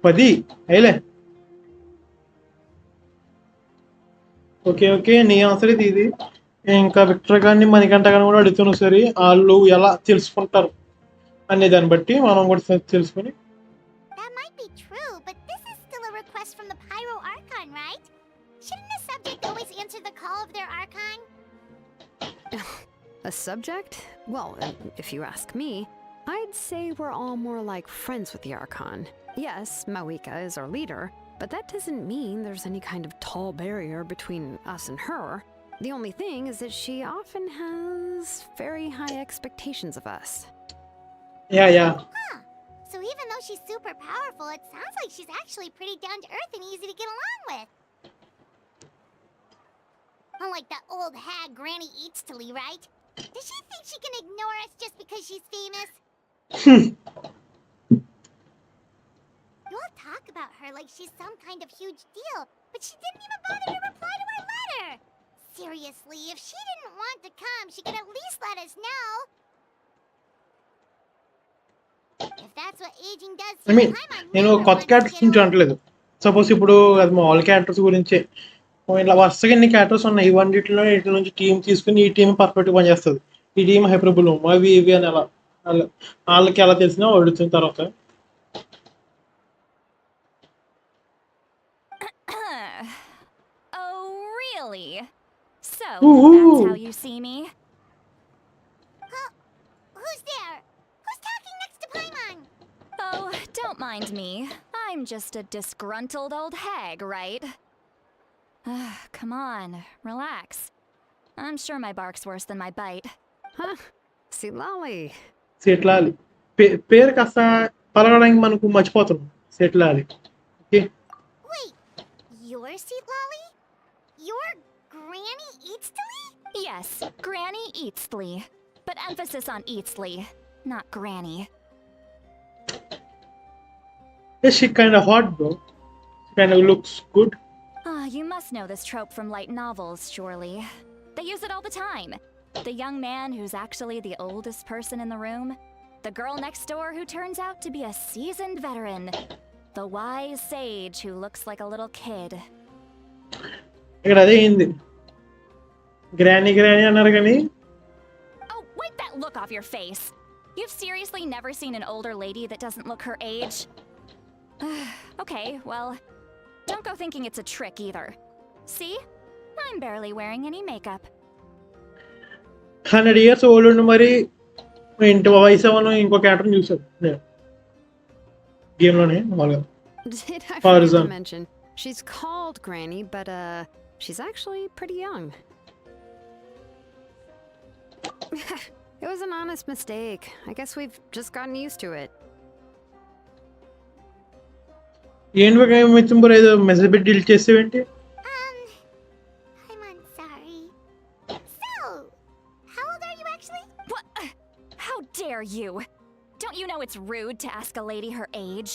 Padi, hele. Okay నీ answer ఇది. ఇంకా Victor గారిని మణికంఠ గారిని కూడా అడుగుతున్నా సరే వాళ్ళు ఎలా తెలుసుకుంటారు అనే దాన్ని బట్టి మనం కూడా తెలుసుకుని. That might be true, but this is still a request from the Pyro Archon, right? Shouldn't the subject always answer the call of their Archon? A subject? Well, if you ask me, I'd say we're all more like friends with the Archon. Yes, Mawika is our leader, but that doesn't mean there's any kind of tall barrier between us and her. The only thing is that she often has very high expectations of us. Yeah. Huh. So even though she's super powerful, it sounds like she's actually pretty down to earth and easy to get along with. Unlike that old hag Granny Eatstily, right? Does she think she can ignore us just because she's famous? You all talk about her like she's some kind of huge deal, but she didn't even bother to reply to our letter. Seriously, if she didn't want to come, she could at least let us know. If that's what aging does to I mean Paimon నేను never కొత్త wants to characters get గురించి old. అనట్లేదు. Suppose ఇప్పుడు అది మామూలు characters గురించే ఇట్లా వరుసగా ఇన్ని క్యారెక్టర్స్ ఉన్నాయి. ఇవన్నిటిలో వీటి నుంచి టీం తీసుకుని ఈ టీం పర్ఫెక్ట్గా పనిచేస్తుంది, ఈ టీం హైపర్బుల్ అవి ఇవి అని అలా వాళ్ళకి ఎలా తెలిసినా అడుగుతున్న తర్వాత Oh, really? So, Woohoo! that's how you see me? Huh? Who's there? Who's talking next to Paimon? Oh, don't mind me. I'm just a disgruntled old hag, right? Come on, relax. I'm sure my bark's worse than my bite. Huh? See, Lolly. సెట్లాలి పేరు కాస్త పలకడానికి మనకు మర్చిపోతున్నాం. సెట్లాలి. Okay, Wait, you're Seat Lolly? You're Granny Eatsley? Yes, Granny Eatsley. But emphasis on Eatsley, not Granny. she kind of hot bro, she kind of looks good. You must know this trope from light novels, surely. They use it all the time. The young man who's actually the oldest person in the room. The girl next door who turns out to be a seasoned veteran. The wise sage who looks like a little kid. ఇక్కడ అదే అయింది, granny granny అన్నారు కానీ Oh, wipe that look off your face! You've seriously never seen an older lady that doesn't look her age? Okay, well, don't go thinking it's a trick either. See? I'm barely wearing any makeup. 100 years old ఉండి మరి ఇంటి వయసు ఏమన్నా ఇంకో character చూసాడు గేమ్లోనే మామూలుగా. Did I Or forget is to that- mention? She's called Granny, but she's actually pretty young. It was an honest mistake. I guess we've just gotten used to it. ఏంటి మిత్రం ఏదో మెసేజ్ పెట్టి delete చేసేవేంటి? I'm sorry. So, how old are you actually? What? How dare you? Don't you know it's rude to ask a lady her age?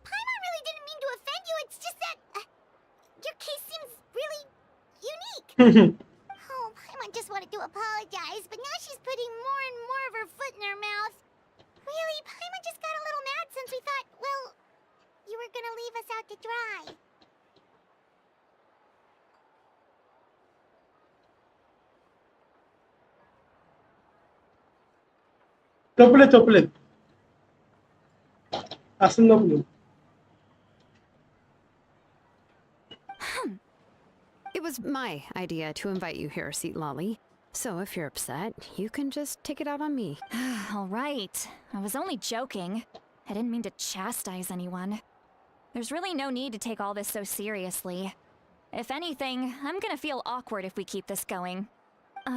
Paimon really didn't mean to offend you. It's just that your case seems really unique. Oh, Paimon just wanted to apologize, but now she's putting more and more of her foot in her mouth. Really, Paimon just got a little mad since we thought, well, you were gonna leave us out to dry. తప్పులేదు అసలు తప్పులేదు. It was my idea to invite you here, Seat Lolly. So if you're upset, you can just take it out on me. All right. I was only joking. I didn't mean to chastise anyone. There's really no need to take all this so seriously. If anything, I'm gonna feel awkward if we keep this going.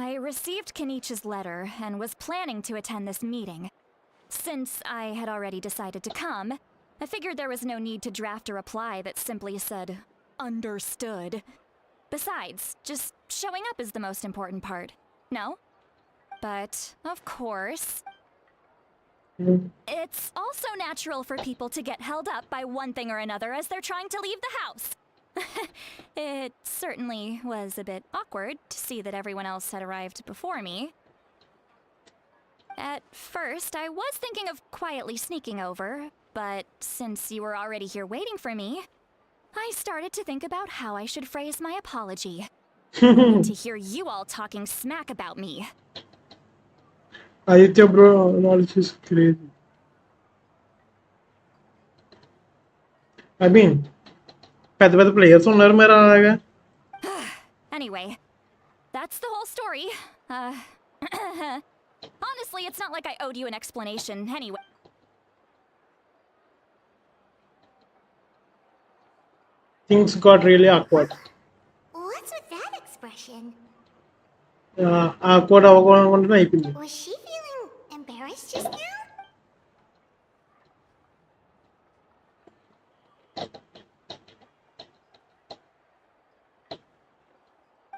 I received Kenichi's letter and was planning to attend this meeting. Since I had already decided to come, I figured there was no need to draft a reply that simply said, "Understood." Besides, just showing up is the most important part. No? But, of course, it's also natural for people to get held up by one thing or another as they're trying to leave the house. It certainly was a bit awkward to see that everyone else had arrived before me. At first, I was thinking of quietly sneaking over, but since you were already here waiting for me, I started to think about how I should phrase my apology. I need to hear you all talking smack about me. Aditya bro knowledge is crazy. I mean పెద్ద పెద్ద players ఉన్నారు మరి అలాగా. Anyway, that's the whole story. Honestly, it's not like I owed you an explanation anyway. Things got really awkward. What's with that expression? Awkward అవ్వకుండా అయిపోయింది. Was she feeling embarrassed just now?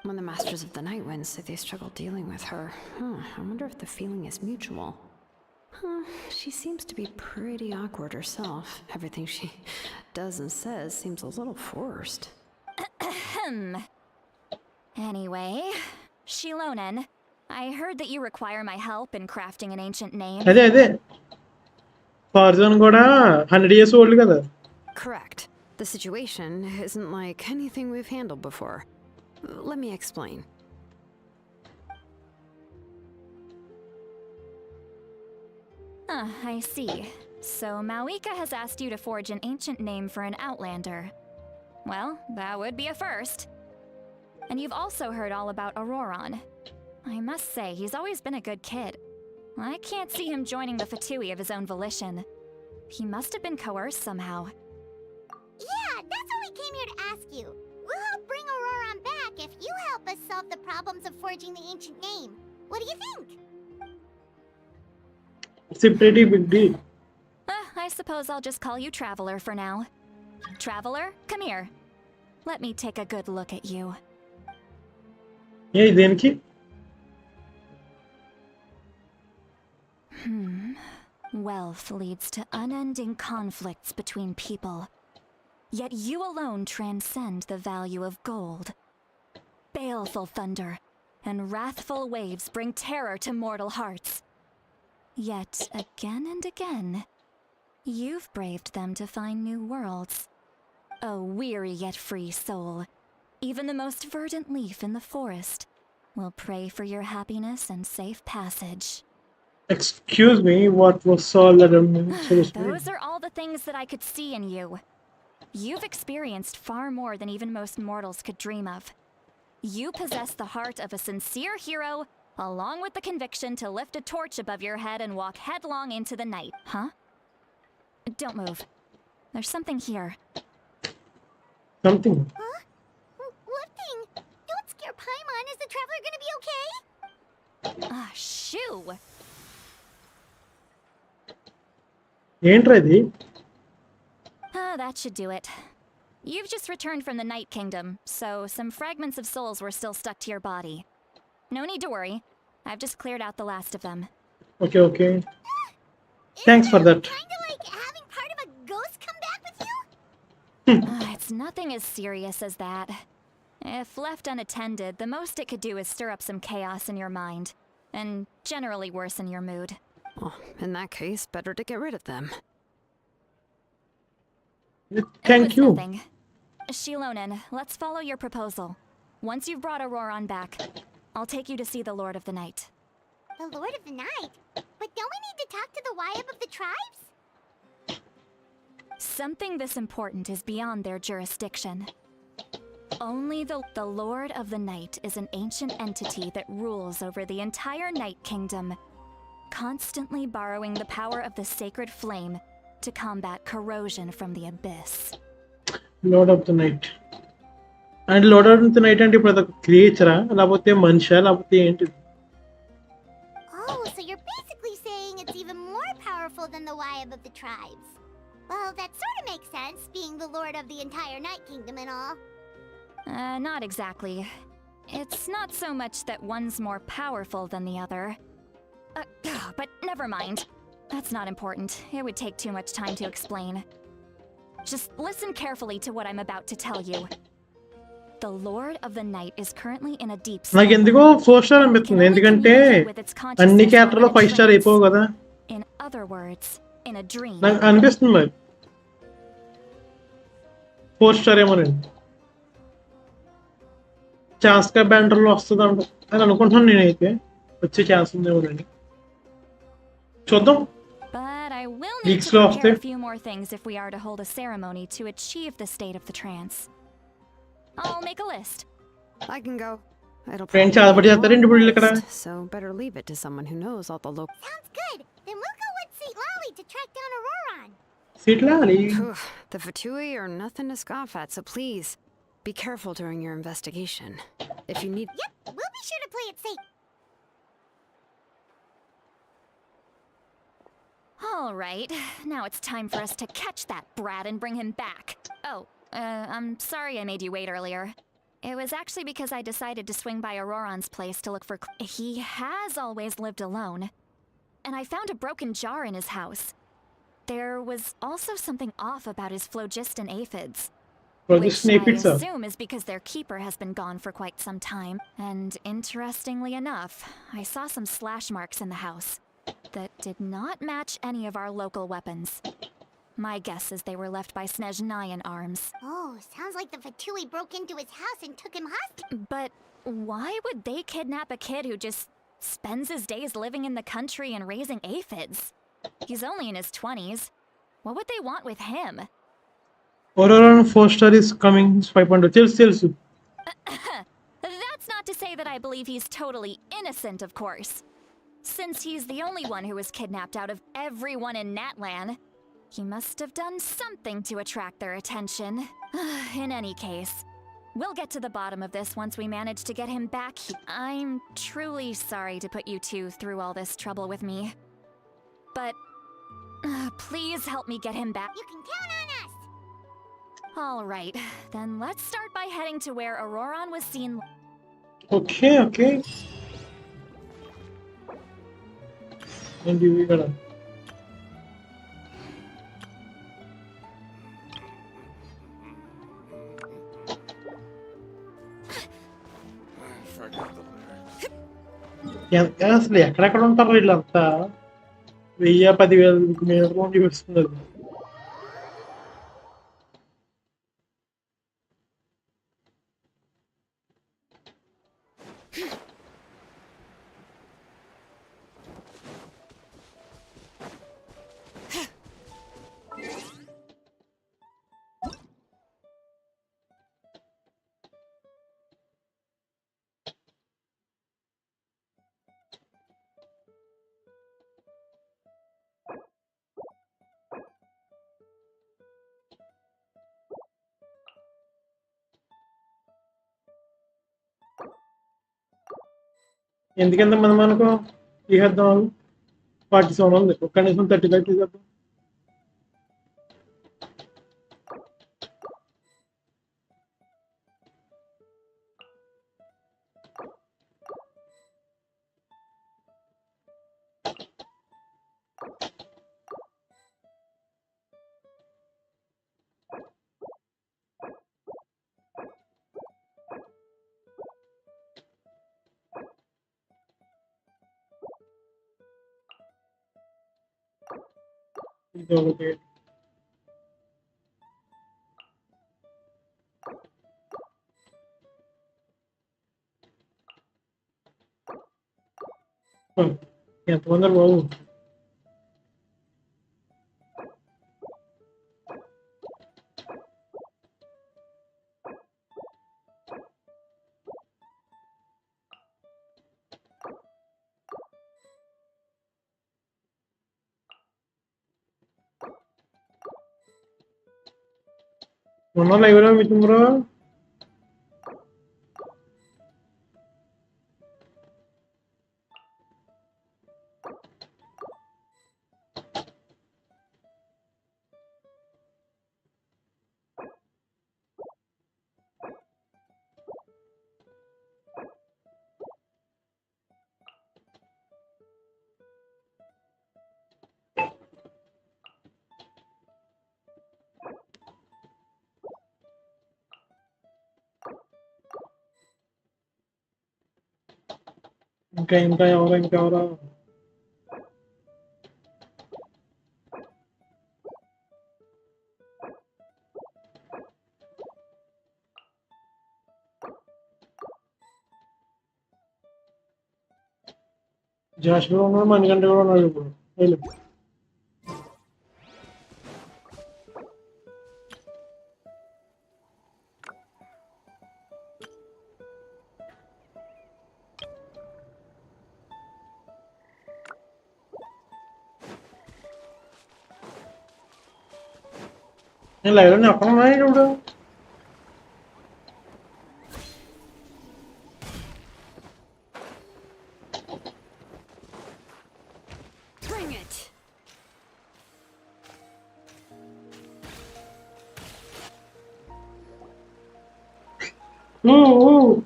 When the Masters of the Night Wind say they struggle dealing with her, I wonder if the feeling is mutual. She seems to be pretty awkward herself. Everything she does and says seems a little forced. Anyway, Shilonen, I heard that you require my help in crafting an ancient name. అదే fasten కూడా 100 years old కదా. Correct. The situation isn't like anything we've handled before. Let me explain. I see. So Mawika has asked you to forge an ancient name for an outlander. Well, that would be a first. And you've also heard all about Auroron. I must say, he's always been a good kid. I can't see him joining the Fatui of his own volition. He must have been coerced somehow. Yeah, that's what we came here to ask you. We'll help bring Auroron back if you help us solve the problems of forging the ancient name. What do you think? It's a pretty big deal. I suppose I'll just call you Traveler for now. Traveler, come here. Let me take a good look at you. ఏ దేనికి? Wealth leads to unending conflicts between people. Yet you alone transcend the value of gold. Baleful thunder and wrathful waves bring terror to mortal hearts. Yet again and again, you've braved them to find new worlds. A weary yet free soul, even the most verdant leaf in the forest will pray for your happiness and safe passage. Excuse me, what was all that supposed to be? Those are all the things that I could see in you. You've experienced far more than even most mortals could dream of. You possess the heart of a sincere hero, along with the conviction to lift a torch above your head and walk headlong into the night. Huh? Don't move. There's something here. Something. Huh? What thing? Don't scare Paimon. Is the traveler gonna be okay? Shoo! ఏంట్రా ఇది? That should do it. You've just returned from the Night Kingdom, so some fragments of souls were still stuck to your body. No need to worry. I've just cleared out the last of them. Okay. Thanks for that. Kinda like having part of a ghost come back with you? It's nothing as serious as that. If left unattended, the most it could do is stir up some chaos in your mind, and generally worsen your mood. Well, in that case, better to get rid of them. Thank It was you. nothing. Shilonen, let's follow your proposal. Once you've brought Auroron back, I'll take you to see the Lord of the Night. The Lord of the Night? But don't we need to talk to the Wyab of the tribes? Something this important is beyond their jurisdiction. Only the Lord of the Night is an ancient entity that rules over the entire Night Kingdom, constantly borrowing the power of the sacred flame to combat corrosion from the abyss. Lord of the Night. And Lord of the Night అంటే ఇప్పుడు అదొక క్రియేచరా లేకపోతే మనిషా లేకపోతే ఏంటిది? Oh, so you're basically saying it's even more powerful than the Wyab of the tribes. Well, that sort of makes sense, being the lord of the entire Night Kingdom and all. Not exactly. It's not so much that one's more powerful than the other. But never mind. That's not important. It would take too much time to explain. Just listen carefully to what I'm about to tell you. The Lord of the Night is currently in a deep sleep. నాకు ఎందుకో 4 star అనిపిస్తుంది ఎందుకంటే అన్ని క్యారెక్టర్లో 5 star అయిపోవు కదా. In other words, in a dream. నాకు అనిపిస్తుంది మరి 4 స్టార్ ఏమోనండి. చాస్కా బ్యాండర్లో వస్తుంది అంట అని అనుకుంటున్నాను నేనైతే. వచ్చే ఛాన్స్ ఉందేమోనండి. చూద్దాం. But I will need Leaks to off prepare there. a few more things if we are to hold a ceremony to achieve the state of the trance. I'll make a list. I can go. It'll Friends, probably be a చేస్తారండి ఇప్పుడు long వీళ్ళు ఇక్కడ. list, so better leave it to someone who knows all the local. Sounds good. Then we'll go with St. Lolly to track down Auroron. సీట్లా అని The Fatui are nothing to scoff at, so please be careful during your investigation. If you need. Yep, we'll be sure to play it safe. All right, now it's time for us to catch that brat and bring him back. Oh, I'm sorry I made you wait earlier. It was actually because I decided to swing by Auroron's place to look for. He has always lived alone. And I found a broken jar in his house. There was also something off about his phlogiston aphids. Which I assume is because their keeper has been gone for quite some time. And interestingly enough, I saw some slash marks in the house that did not match any of our local weapons. My guess is they were left by Snezhnayan arms. Oh, sounds like the Fatui broke into his house and took him hostage. But why would they kidnap a kid who just spends his days living in the country and raising aphids? He's only in his 20s. What would they want with him? Auroron 4-star is coming 5.2. తెలుసు. That's not to say that I believe he's totally innocent, of course. Since he's the only one who was kidnapped out of everyone in Natlan, he must have done something to attract their attention. In any case, we'll get to the bottom of this once we manage to get him back. I'm truly sorry to put you two through all this trouble with me. But please help me get him back. You can count on us! All right, then let's start by heading to where Auroron was seen. Okay. And we gotta. Forgot the lyrics. అసలు ఎక్కడెక్కడ ఉంటారు వీళ్ళంతా 10,000-10,000 మీటర్లు చూపిస్తున్నారు. ఎందుకంత మనం అనుకో తీసేద్దాం 47 ఉంది ఒక కనీసం 35 తీసేద్దాం. ఇది ఒకటి ఎంతమంది బాబు మొన్న లైవ్లో మిత్రులు ఇంకా ఎవరో జాషువా ఉన్నాడు, మణికంఠ కూడా ఉన్నాడు ఇప్పుడు. నేను లైవ్లో ఎక్కడ ఉన్నాయి ఇప్పుడు Bring it. Ooh.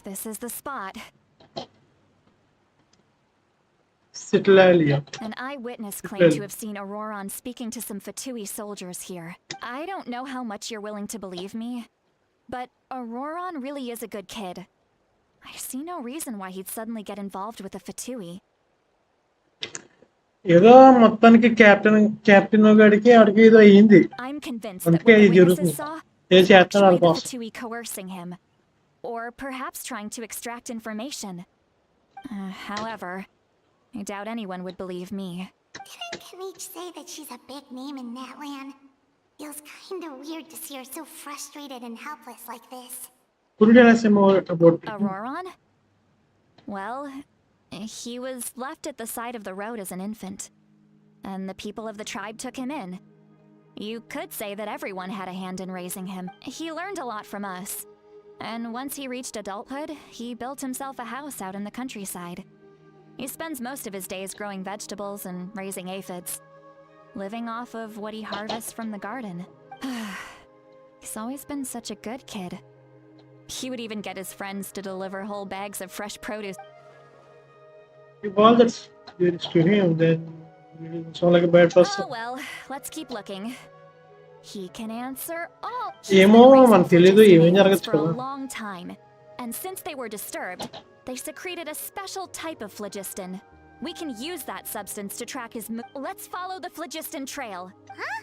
This is the spot. Citlalia. An eyewitness claimed to have seen Auroron speaking to some Fatui soldiers here. I don't know how much you're willing to believe me, but Auroron really is a good kid. I see no reason why he'd suddenly get involved with the Fatui. ఏదో మొత్తానికి captain గాడికి ఆడికి ఏదో అయ్యింది. I'm convinced that అందుకే what the ఇది జరుగుతుంది. witnesses saw ఏదో was చేస్తున్నారు actually వాళ్ళ the కోసం. Fatui coercing him, or perhaps trying to extract information. However, I doubt anyone would believe me. Didn't Kanich say that she's a big name in Natlan? Feels kinda weird to see her so frustrated and helpless like this. Could you tell us more about Auroron? Well, he was left at the side of the road as an infant, and the people of the tribe took him in. You could say that everyone had a hand in raising him. He learned a lot from us, and once he reached adulthood, he built himself a house out in the countryside. He spends most of his days growing vegetables and raising aphids, living off of what he harvests from the garden. He's always been such a good kid. He would even get his friends to deliver whole bags of fresh produce. if all that's there is to him, then he doesn't sound like a bad person. Oh well, let's keep looking. He can answer all. ఏమో మనకు తెలీదు ఏమేం for జరగచ్చు a కదా. long time, and since they were disturbed, they secreted a special type of phlogiston. We can use that substance to track his. Let's follow the phlogiston trail. Huh?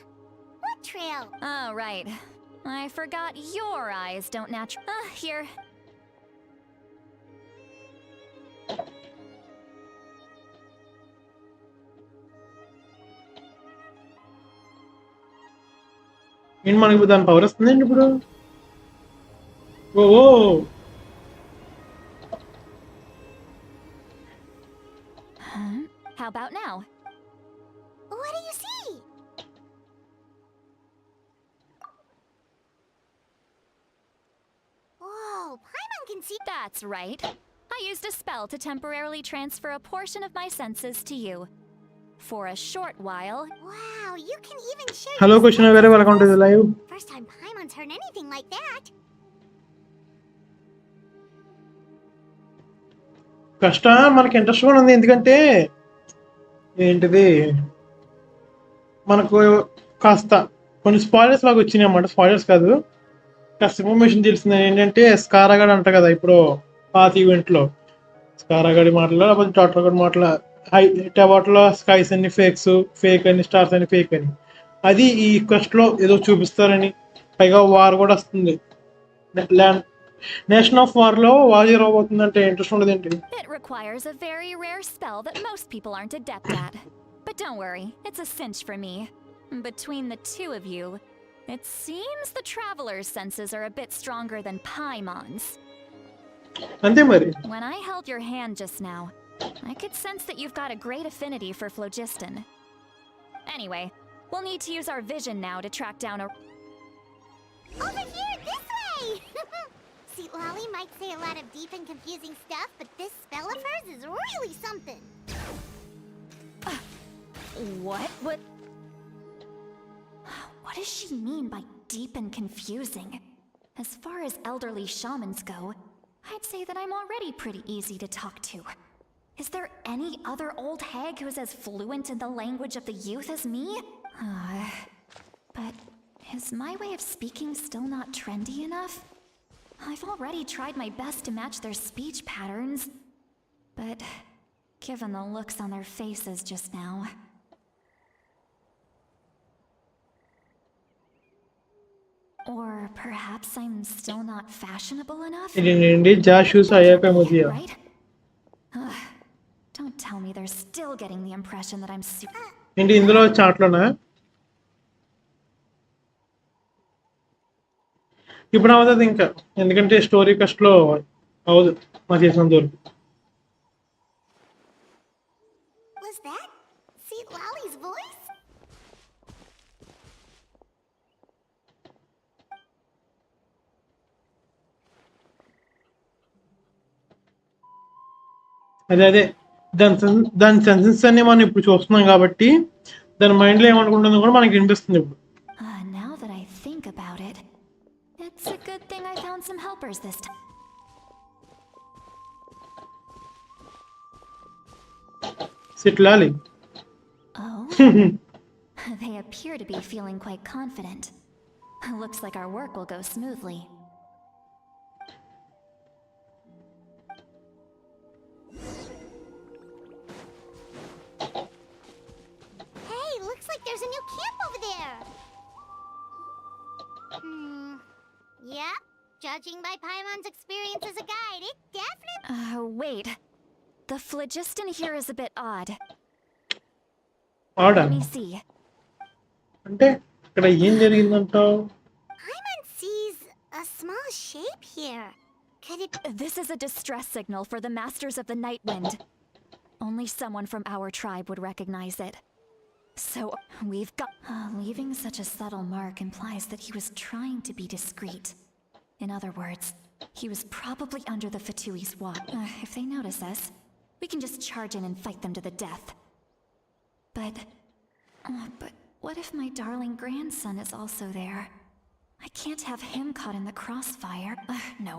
What trail? Oh right, I forgot your eyes don't here. ఏంటి మనకి దాని power వస్తుందండి ఇప్పుడు? ఓ How about now? What do you see? Whoa, Paimon can see. That's right. I used a spell to temporarily transfer a portion of my senses to you. For a short while. Wow, you can even share. Hello question వేరే welcome to the live. First time Paimon's heard anything like that. కష్టం మనకి interest కూడా ఉంది, ఎందుకంటే ఏంటిది మనకు కాస్త కొన్ని స్పాయిలర్స్ లాగా వచ్చినాయి అన్నమాట. స్పాయిలర్స్ కాదు, కాస్త ఇన్ఫర్మేషన్ తెలిసింది. ఏంటంటే స్కారాగడ్ అంట కదా ఇప్పుడు పాత ఈవెంట్లో, స్కారాగడి మాటలు లేకపోతే డాక్టర్ గడి మాటల వాటిలో స్కైస్ అన్ని ఫేక్ అని, స్టార్స్ అని ఫేక్ అని, అది ఈ క్వెస్ట్లో ఏదో చూపిస్తారని. పైగా వార్ కూడా వస్తుంది, నేషన్ ఆఫ్ వార్ లో వార్ జరగబోతుందంటే ఇంట్రెస్ట్ ఉండదు ఏంటి? It requires a very rare spell that most people aren't adept at. But don't worry, it's a cinch for me. Between the two of you, it seems the traveler's senses are a bit stronger than Paimon's. అంతే మరి. When I held your hand just now, I could sense that you've got a great affinity for phlogiston. Anyway, we'll need to use our vision now to track down a... Over here, this way! See, Lolly might say a lot of deep and confusing stuff, but this spell of hers is really something. What? What does she mean by deep and confusing? As far as elderly shamans go, I'd say that I'm already pretty easy to talk to. Is there any other old hag who's as fluent in the language of the youth as me? But is my way of speaking still not trendy enough? I've already tried my best to match their speech patterns, but given the looks on their faces just now... Or perhaps I'm still not fashionable enough? ఇది జాషూస్ అయ్యాక ముదియా. Right? Don't tell me they're still getting the impression that I'm ఏంటి ఇందులో చాట్లోనా? ఇప్పుడు అవుతుంది ఇంకా, ఎందుకంటే story కస్ట్లో అవదు మా చేసినంత వరకు. Was that Seat Lolly's voice? అదే దాని సెన్సెస్ అన్ని మనం ఇప్పుడు చూస్తున్నాం కాబట్టి దాని మైండ్లో ఏమనుకుంటుందో కూడా మనకి వినిపిస్తుంది ఇప్పుడు. Now that I think about it, found some helpers this time. Sitlali. Oh? They appear to be feeling quite confident. Looks like our work will go smoothly. Hey, looks like there's a new camp over there. Yeah, judging by Paimon's experience as a guide, it definitely... Wait. The phlogiston here is a bit odd. Odd. Let me see. అంటే ఇక్కడ ఏం జరిగిందంటావు? Paimon sees a small shape here. Could it... This is a distress signal for the Masters of the Night Wind. Only someone from our tribe would recognize it. So, we've got... leaving such a subtle mark implies that he was trying to be discreet. In other words, he was probably under the Fatui's watch. If they notice us, we can just charge in and fight them to the death. But what if my darling grandson is also there? I can't have him caught in the crossfire. No,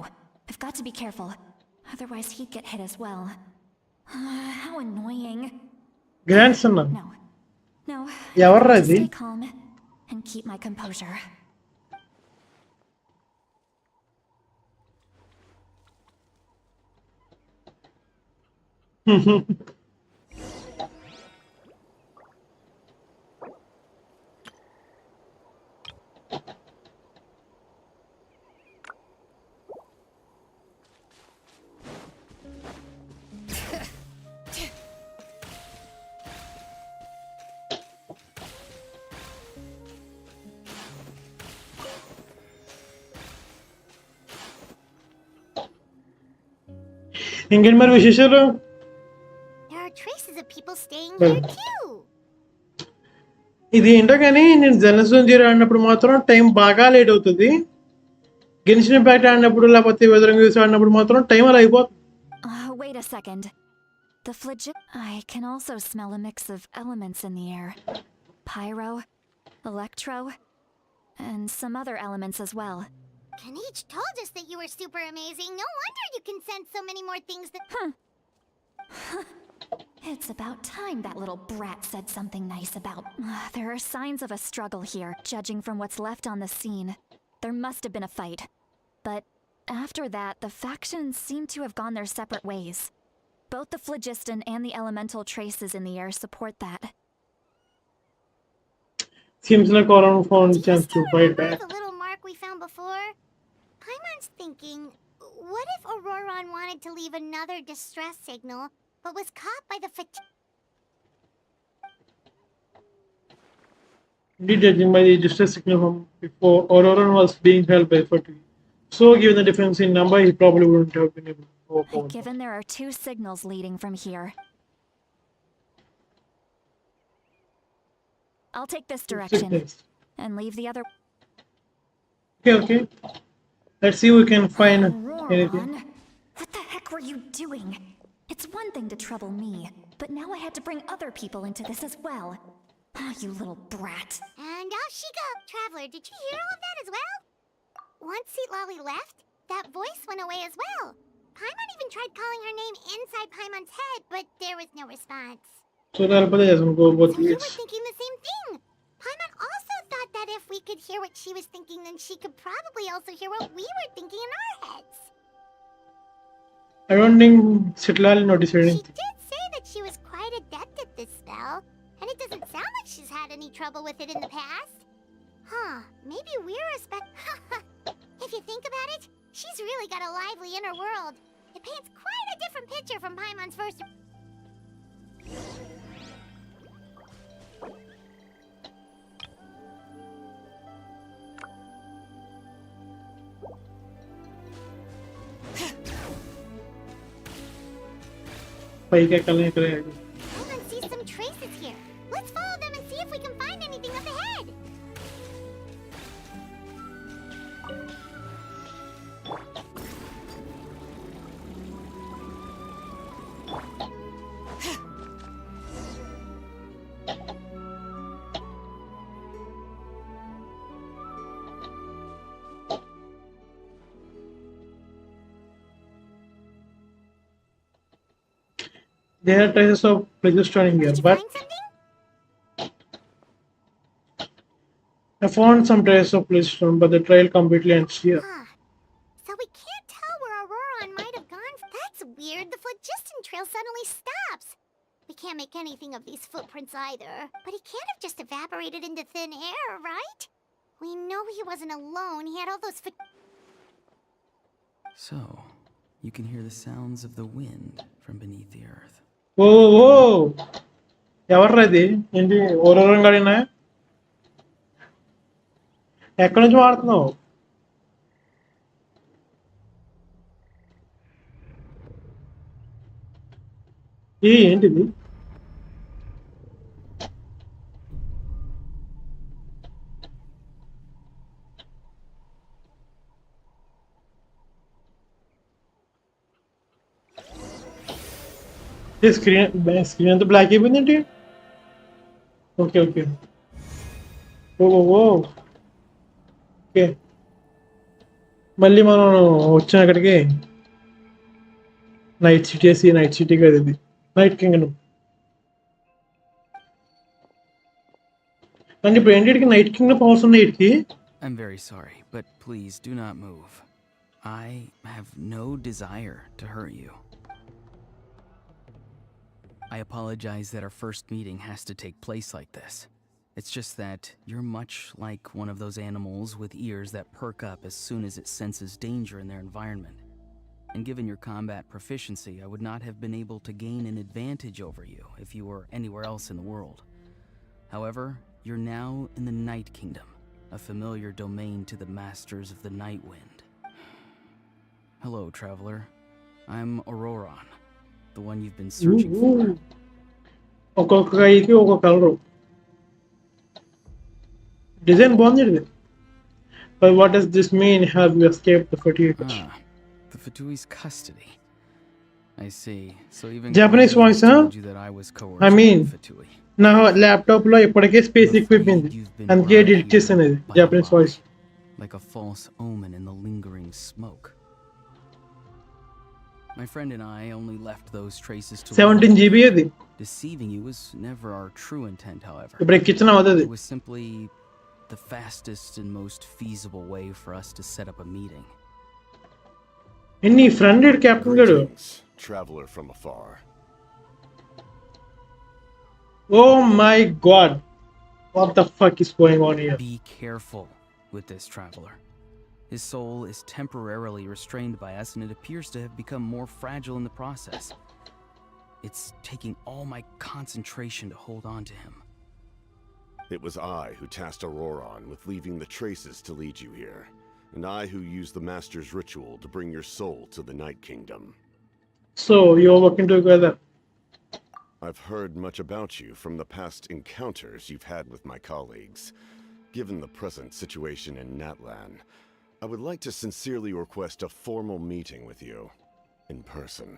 I've got to be careful. Otherwise he'd get hit as well. How annoying. Grandson. No. ఎవర్రా Just ఇది? stay calm and keep my composure. ఇంకేంటి మరి విశేషాలు? There are traces of people staying Well. here too. ఇది ఏంటో కానీ నేను general zero ఆడినప్పుడు మాత్రం టైం బాగా లేట్ అవుతుంది. గెన్షిన్ ఇంపాక్ట్ ఆడినప్పుడు లేకపోతే వెదరింగ్ యూస్ ఆడినప్పుడు మాత్రం టైం అలా అయిపోతుంది. Wait a second. The I can also smell a mix of elements in the air. Pyro, electro, and some other elements as well. Kanich told us that you were super amazing. No wonder you can sense so many more things that... It's about time that little brat said something nice about... There are signs of a struggle here, judging from what's left on the scene. There must have been a fight. But after that, the factions seem to have gone their separate ways. Both the phlogiston and the elemental traces in the air support that. Seems like Oran found Do a you chance to still fight remember back. the little mark we found before? Paimon's thinking, what if Auroron wanted to leave another distress signal, but was caught by the Indeed, judging by the distress signal from before, Auroran was being held by Fatui. So, given the difference in number, he probably wouldn't have been able to overcome. Given there are 2 signals leading from here. I'll take this direction and leave the other. Okay. Let's see if we can find anything. Roran, what the heck were you doing? It's one thing to trouble me, but now I had to bring other people into this as well. You little brat. And off she goes. Traveler, did you hear all of that as well? Once Seatlali left, that voice went away as well. Paimon even tried calling her name inside Paimon's head, but there was no response. So, Dalpada doesn't go both So you ways. were thinking the same thing. Paimon also thought that if we could hear what she was thinking, then she could probably also hear what we were thinking in our heads. I don't think Sitlal noticed She anything. did say that she was quite adept at this spell, and it doesn't sound like she's had any trouble with it in the past. Huh, maybe we're a If you think about it, she's really got a lively inner world. It paints quite a different picture from Paimon's first... పైకి ఎక్కాలని ఇక్కడ Paimon sees some traces here. Let's follow them and see if we can find anything up ahead. There are traces of pleistocene here, Did you but find something? I found some traces of pleistocene, but the trail completely ends here. Huh. So we can't tell where Auroron might have gone. That's weird. The phlogiston trail suddenly stops. We can't make anything of these footprints either. But he can't have just evaporated into thin air, right? We know he wasn't alone. He had all those So, you can hear the sounds of the wind from beneath the earth. ఓ ఓ ఎవర్రా ఇది ఏంటి ఓరోరం గడినా ఎక్కడి నుంచి వాడుతున్నావు ఏంటిది screen అంతా black అయిపోయిందేంటి okay okay ఓ ఓ okay మళ్ళీ మనం వచ్చిన అక్కడికి నైట్ సిటీ కదా ఇది నైట్ కింగ్డమ్ అంటే ఇప్పుడు ఏంటికి నైట్ కింగ్డమ్ పవర్స్ ఉన్నాయి వీటికి I'm very sorry, but please do not move. I have no desire to hurt you. I apologize that our first meeting has to take place like this. It's just that you're much like one of those animals with ears that perk up as soon as it senses danger in their environment. And given your combat proficiency, I would not have been able to gain an advantage over you if you were anywhere else in the world. However, you're now in the Night Kingdom, a familiar domain to the masters of the Night Wind. Hello, traveler. I'm Auroron, the one you've been searching for. ఒక్కొక్క కైకి ఒక్కొక్క colour design బాగుంది ఇది but what does this mean have you escaped the fatigue The Fatui's custody. I see. So even Japanese Claudius voice, huh? told you that I was coerced I mean, by the Fatui. నా laptop లో ఇప్పటికే space equipment అందుకే delete చేశాను ఇది Japanese voice Like a false omen in the lingering smoke. My friend and I only left those traces to 17 GB అది Deceiving you was never our true intent, however. ఇప్పుడు ఎక్కించిన అవుతుంది It was simply the fastest and most feasible way for us to set up a meeting. నీ friend captain గారు Greetings, traveler from afar. Oh my god what the fuck is going on here Be careful with this traveler. His soul is temporarily restrained by us, and it appears to have become more fragile in the process. It's taking all my concentration to hold on to him. It was I who tasked Auroron with leaving the traces to lead you here, and I who used the Master's ritual to bring your soul to the Night Kingdom. So you are working together I've heard much about you from the past encounters you've had with my colleagues. Given the present situation in Natlan, I would like to sincerely request a formal meeting with you, in person.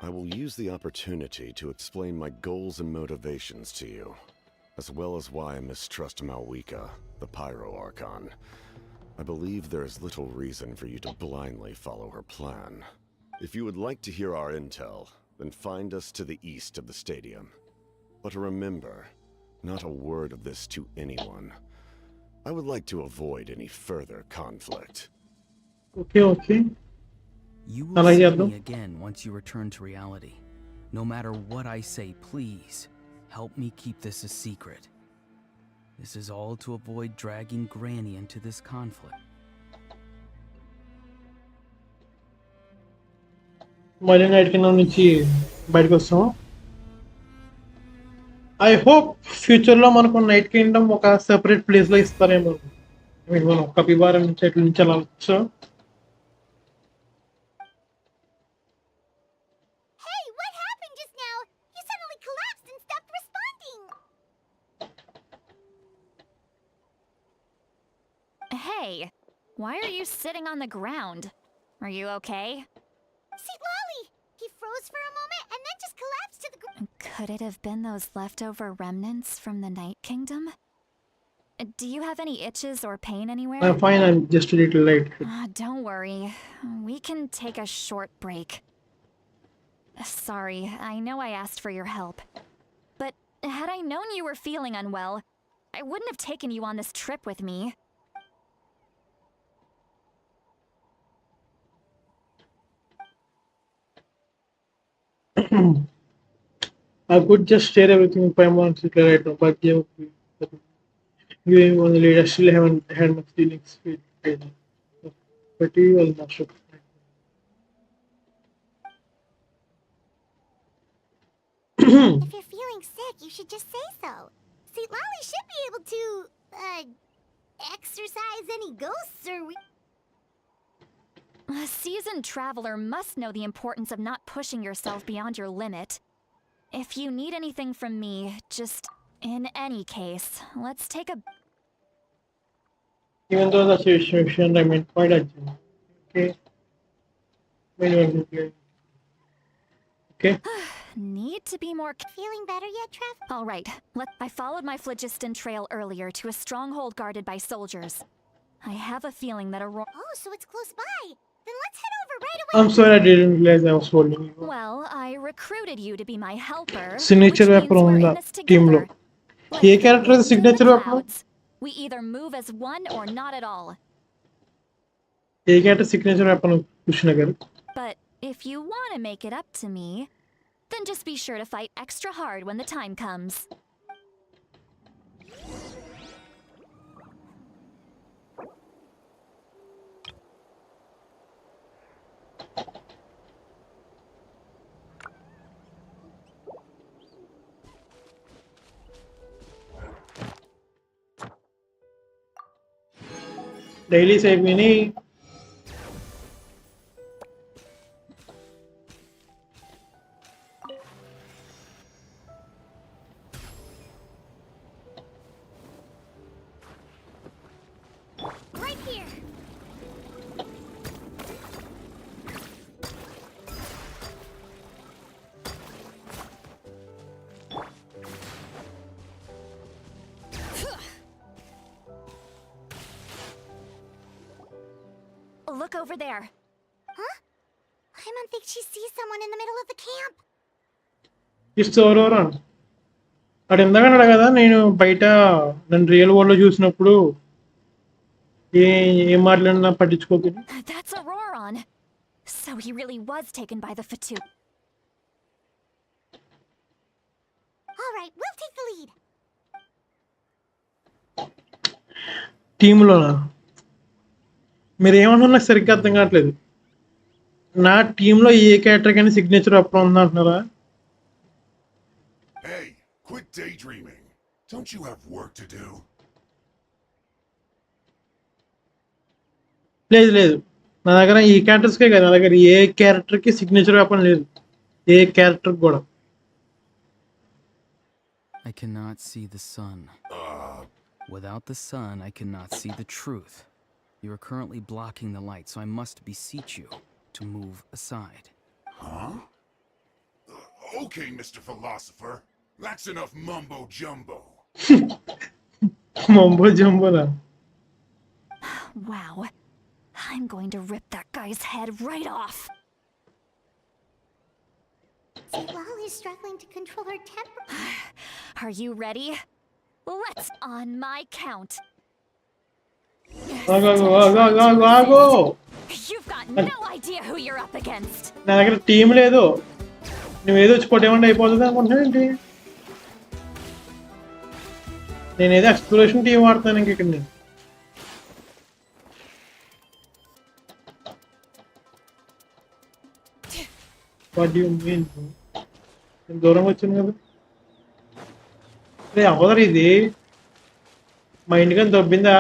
I will use the opportunity to explain my goals and motivations to you, as well as why I mistrust Malwika, the Pyro Archon. I believe there is little reason for you to blindly follow her plan. If you would like to hear our intel, then find us to the east of the stadium. But remember, not a word of this to anyone. I would like to avoid any further conflict. Okay okay You will see me again once you return to reality. No matter what I say, please help me keep this a secret. This is all to avoid dragging Granny into this conflict. మళ్ళీ night కింద నుంచి బయటకు వస్తాం I hope ఫ్యూచర్లో మనకు night Kingdom ఒక separate ప్లేస్లో ఇస్తారేమో ఐ మీన్ మనం కపిబారా నుంచి ఎట్ల నుంచి వెళ్ళచ్చు Hey, what happened just now? You suddenly collapsed and stopped responding. Hey, why are you sitting on the ground? Are you okay? See, Lolly, he froze for a moment and then just collapsed to the ground. Could it have been those leftover remnants from the Night Kingdom? Do you have any itches or pain anywhere? I'm fine, I'm just a little late. Don't worry. We can take a short break. Sorry, I know I asked for your help. But had I known you were feeling unwell, I wouldn't have taken you on this trip with me. I could just share everything with Paimon right now, but you only I still haven't had much feelings with it. But you almost shook. If you're feeling sick, you should just say so. See, Lolly should be able to, exorcise any ghosts or A seasoned traveler must know the importance of not pushing yourself beyond your limit. If you need anything from me, just in any case, let's take a. Even though the situation remained quite urgent. Okay. When you want to play. Okay. Need to be more. feeling better yet, Trev? All right. I followed my phlogiston trail earlier to a stronghold guarded by soldiers. I have a feeling that Oh, so it's close by. Then let's head over right away. I'm sorry, I didn't realize I was holding you. Well, I recruited you to be my helper. Signature which weapon means we're on in the this team together. lo. Like A the character wind in the signature weapon? clouds. We either move as one or not at all. A character signature weapon Krishna గారు? But if you want to make it up to me, then just be sure to fight extra hard when the time comes. Daily save విని Right here. Look over there. Huh? I don't think she sees someone in the middle of the camp. It's over అటు ఇందాక అన్నాడు కదా నేను బయట నన్ను real world లో చూసినప్పుడు ఏం మాట్లాడినా పట్టించుకోకు. That's Auroron. So he really was taken by the Fatu. All right, we'll take the lead. టీంలోనా మీరు ఏమన్నా నాకు సరిగ్గా అర్థం కావట్లేదు. నా టీంలో ఏ క్యారెక్టర్ కానీ సిగ్నేచర్ అప్పుడు ఉందా అంటున్నారా? Hey, quit daydreaming. Don't you have work to do? లేదు లేదు, నా దగ్గర ఈ క్యారెక్టర్స్కే కదా, నా దగ్గర ఏ క్యారెక్టర్కి సిగ్నేచర్ వెపన్ లేదు, ఏ క్యారెక్టర్ కూడా. I cannot see the sun. Without the sun, I cannot see the truth. You are currently blocking the light, so I must beseech you to move aside. Huh? Okay, Mr. Philosopher. That's enough mumbo jumbo. మొంబో జంబోనా? Wow. I'm going to rip that guy's head right off. See, Lolly's struggling to control her temper. Are you ready? Let's on my count. ఆగు ఆగు ఆగు ఆగు ఆగు ఆగు. You've got no idea who you're up against. నా దగ్గర team లేదు, నువ్వు ఏదో వచ్చి పొట్టేమంటే అయిపోతుంది అనుకుంటున్నావు ఏంటి? నేను ఏదో ఎక్స్ప్లోరేషన్ టీం వాడతాను ఇంక ఇక్కడ. నేను వాట్ యు మీన్? నేను దూరం వచ్చాను కదా. రే అవ్వదరు ఇది, మా ఇంటికని దొబ్బిందా?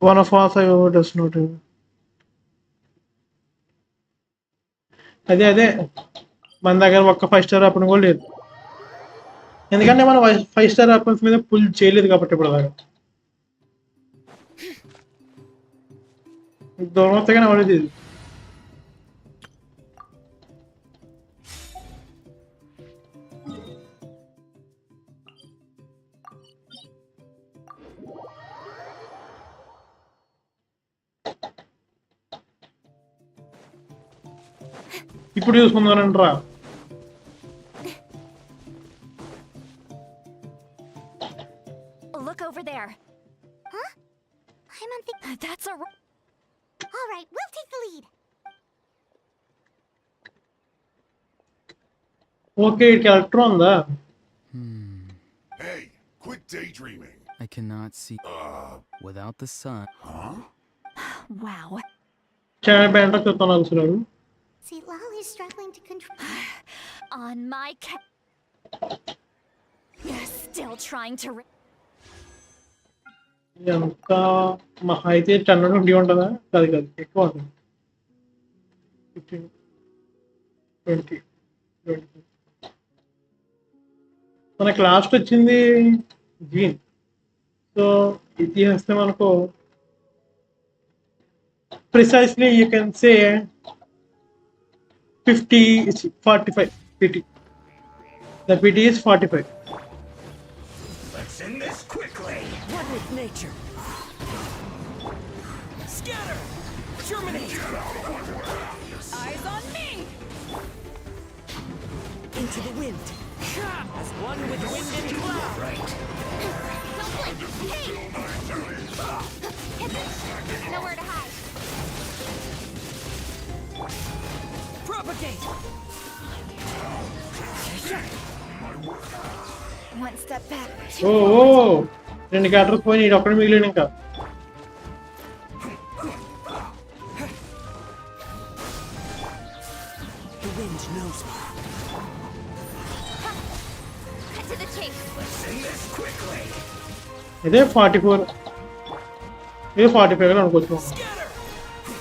One of us I does not. అదే మన దగ్గర ఒక్క 5 స్టార్ వెపన్ కూడా లేదు, ఎందుకంటే మనం 5 స్టార్ వెపన్స్ మీద పుల్ చేయలేదు కాబట్టి ఇప్పుడు దాకా. దూరం వస్తే కానీ అవ్వలేదు ఇది. ఇప్పుడు చూసుకున్నారంట్రా. Look over there. Huh? I'm on the... That's a. All right, we'll take the lead. Okay character ఉందా? Hey, quit daydreaming. I cannot see without the sun. Huh? Wow. చాలా బెండ చూస్తాను అసలు. See, Lolly's struggling to control... On my You're still trying to. ఎంత మహా అయితే 10 ఉంటుందా? కాదు కాదు, ఎక్కువ ఉంటుంది. 15, 20, 20. మనకి లాస్ట్ వచ్చింది జీన్. సో ఇది వస్తే మనకు precisely you can say 45 PT. The PT is 45. Let's end this quickly. One with nature. Scatter! Germinate! Eyes on me! Into the wind. As one with wind and cloud. Right. Don't blink! Hey! Nowhere to hide. Propagate. One step back. Oh 2 characters పోయి ఇది ఒక్కడే మిగిలిన ఇంకా. The wind knows me. Cut to the chase. Let's end this quickly. ఇదే 44, ఇది 45 అనుకోవచ్చు.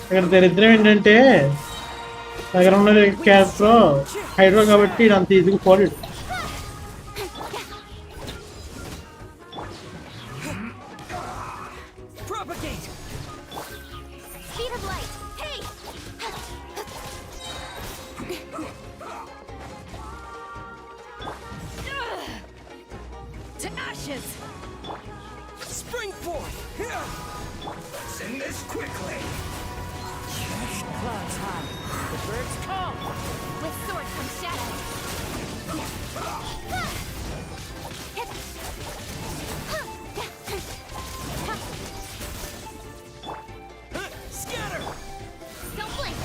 ఇక్కడ దరిద్రం ఏంటంటే దగ్గర ఉన్న క్యారెక్టర్ హైడ్రో కాబట్టి ఇది అంత ఈజీగా పోలేడు. Propagate. Speed of light. Hey! To ashes. Spring forth! Let's end this quickly. Clouds high. The birds come. With sword comes shadow. Scatter! Don't blink.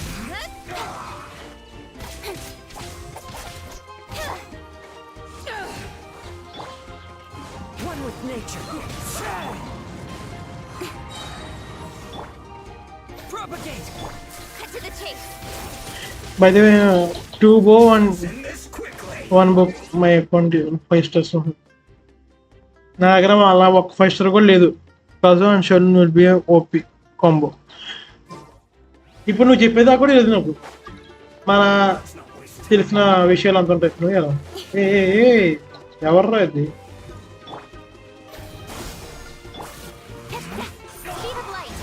One with nature. Propagate! Cut to the chase. By the way 2 bow and End this quickly. 1 book my account 5 stars. నా దగ్గర అలా ఒక 5 star కూడా లేదు. కాజు and షెల్ will be OP combo. ఇప్పుడు నువ్వు చెప్పేదా కూడా లేదు నాకు. మన తెలిసిన విషయాలు అంత ఉంటాయి. నువ్వు ఎలా ఎవర్రా ఇది? Speed of light.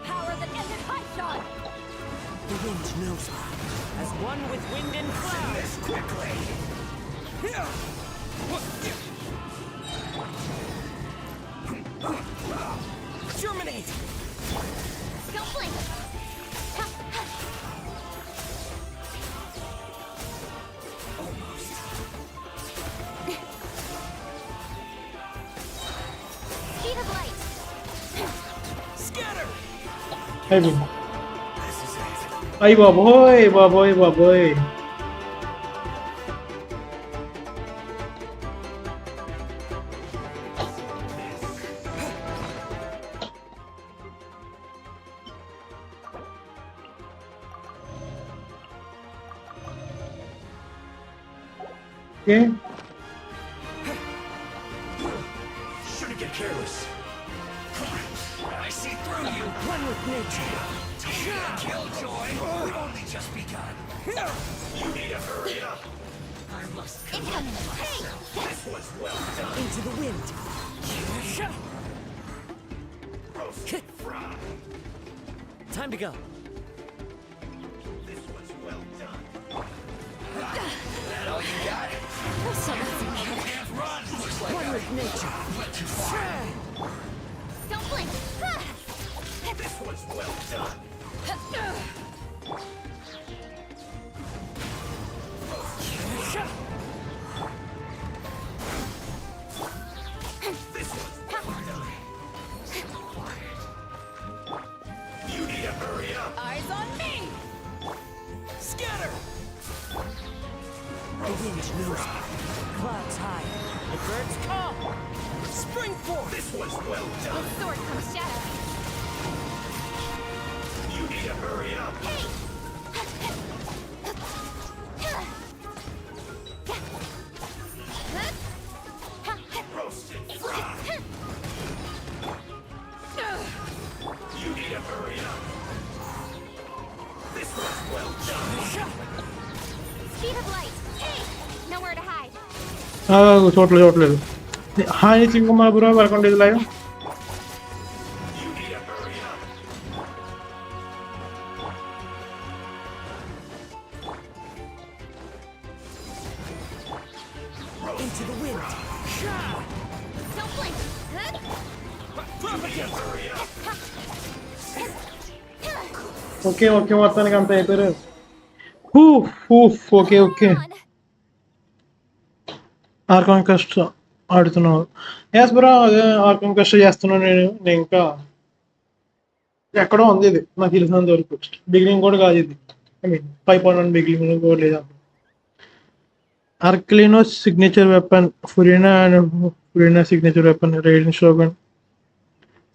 Power that ended Archon. The wind knows me. As one with wind and cloud. This quickly. Germinate! Don't blink. Speed of light. Scatter! అయిపోయింది. అయ్యి బాబోయ్ బాబోయ్ బాబోయ్. Okay Shouldn't get careless. I see through you. One with nature. Killjoy. We've only just begun. You need to hurry up. I must Incoming. Hey! This was well done. Into the wind. Roast fry. Time to go. This was well done. That all you got? So that's One with nature. Don't blink. This was well done. This was well done. You need to hurry up. Eyes on me! Scatter. The wind knows me. Clouds high. The birds come. Spring forth! This was well done. Sword comes shadow. You need to hurry up. Roasted frog. You need to hurry up. This was well done. Speed of light. Hey! Nowhere to hide. చూడలేదు hi Singamma bro welcome to the live. You need to hurry up. Into the wind. Don't blink. You need to hurry up. Okay మొత్తానికి అంత అయిపోయారు. Okay On. Archon quest ఆడుతున్నావు. Yes bro అదే archon quest చేస్తున్నాను నేను ఇంకా ఎక్కడో ఉంది ఇది నాకు తెలిసినంత వరకు. బిగినింగ్ కూడా కాదు ఇది. ఐ మీన్ 5.1 బిగినింగ్ కూడా లేదా. Arclino signature weapon, Furina signature weapon, Raiden Shogun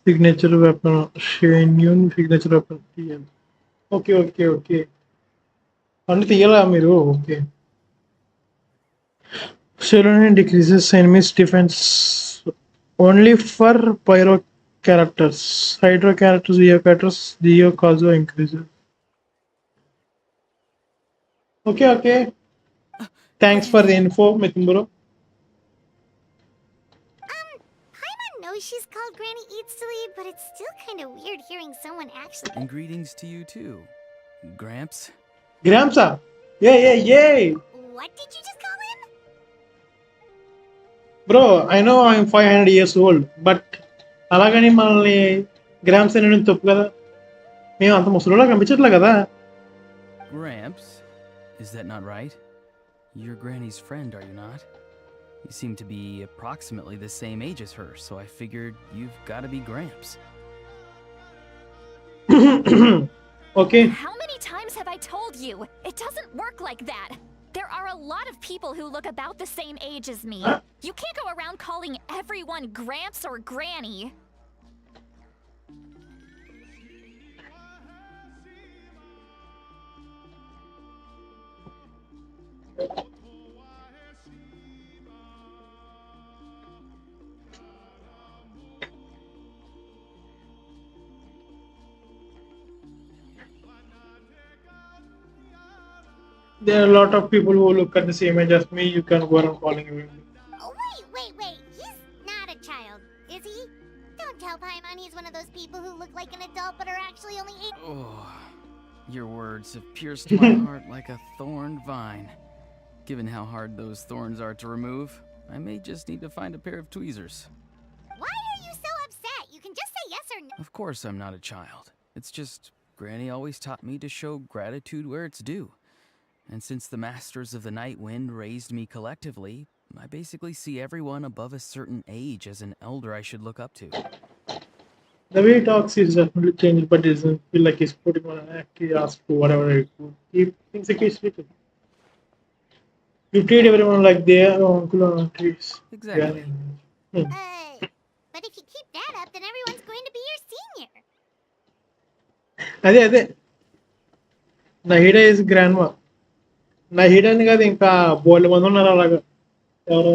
signature weapon, Shenyun signature weapon. Okay అన్ని తీయాలా మీరు? Okay. Seronin decreases enemies defense only for pyro characters. Hydro characters, Eo characters, Dio Kazuo increases. Okay. Thanks for the info, Mithun. Paimon knows she's called Granny Eats to Leave, but it's still kind of weird hearing someone actually. And greetings to you too, Gramps. Gramsa? Yay! What did you just call him? Bro, I know I'm 500 years old, but అలాగని మనల్ని grams అని తప్పు కదా. మేము అంత ముసలిలా కనిపించట్లే కదా. Gramps? Is that not right? You're Granny's friend, are you not? You seem to be approximately the same age as her, so I figured you've got to be Gramps. Okay. How many times have I told you? It doesn't work like that. There are a lot of people who look about the same age as me. You can't go around calling everyone Gramps or Granny. There are a lot of people who look at the same age as me. You can go around calling everyone. Oh, wait. He's not a child, is he? Don't tell Paimon he's one of those people who look like an adult but are actually only 8. Oh, your words have pierced my heart like a thorned vine. Given how hard those thorns are to remove, I may just need to find a pair of tweezers. Why are you so upset? You can just say yes or no. Of course I'm not a child. It's just Granny always taught me to show gratitude where it's due. And since the Masters of the Night Wind raised me collectively, I basically see everyone above a certain age as an elder I should look up to. The way he talks is definitely changed, but it doesn't feel like he's putting on an act. He asks for whatever he thinks the case with him. You treat everyone like they are uncle or aunties. Exactly. Yeah. But if you keep that up, then everyone's going to be your senior. అదే నహిడ is grand మా. నహిడ అని కాదు, ఇంకా బోల్డ్ మంది ఉన్నారు అలాగా. ఎవరు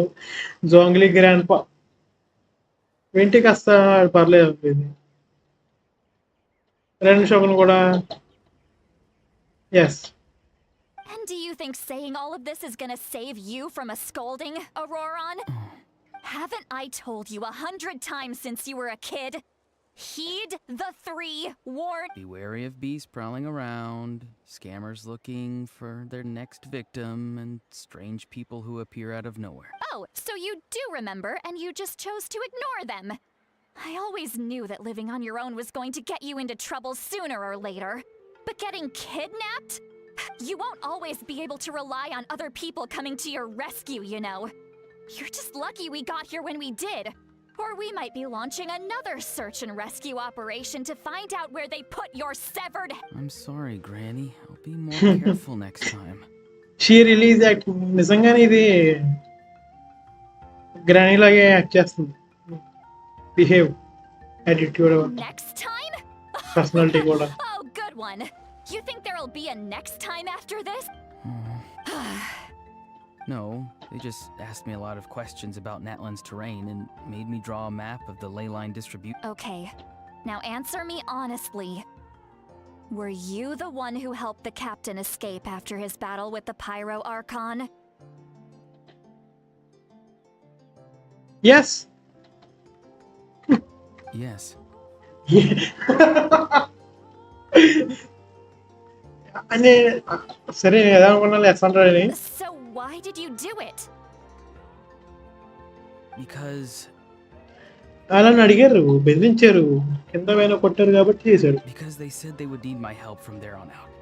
జోంగ్లీ grand పా. వింటికి వస్తా పర్లేదు. రెండు షోకులు కూడా. Yes. And do you think saying all of this is gonna save you from a scolding, Auroron? Haven't I told you 100 times since you were a kid? Heed the 3 warnings. Be wary of beasts prowling around, scammers looking for their next victim, and strange people who appear out of nowhere. Oh, so you do remember, and you just chose to ignore them. I always knew that living on your own was going to get you into trouble sooner or later. But getting kidnapped? You won't always be able to rely on other people coming to your rescue, you know. You're just lucky we got here when we did. Or we might be launching another search and rescue operation to find out where they put your severed head. I'm sorry, Granny. I'll be more careful next time. She release act నిజంగానే ఇది granny లాగే act చేస్తుంది. Behave, attitude, Next time? Personality కూడా. Oh, good one. You think there'll be a next time after this? No, they just asked me a lot of questions about Natlan's terrain and made me draw a map of the ley line distribution. Okay, now answer me honestly. Were you the one who helped the captain escape after his battle with the Pyro Archon? Yes. Yes. అని సరే ఏదనుకున్నా yes అంటాడని. So why did you do it? Because అలా అడిగారు, బెదిరించారు, కింద పైన కొట్టారు కాబట్టి చేశారు. they said they would need my help from there on out.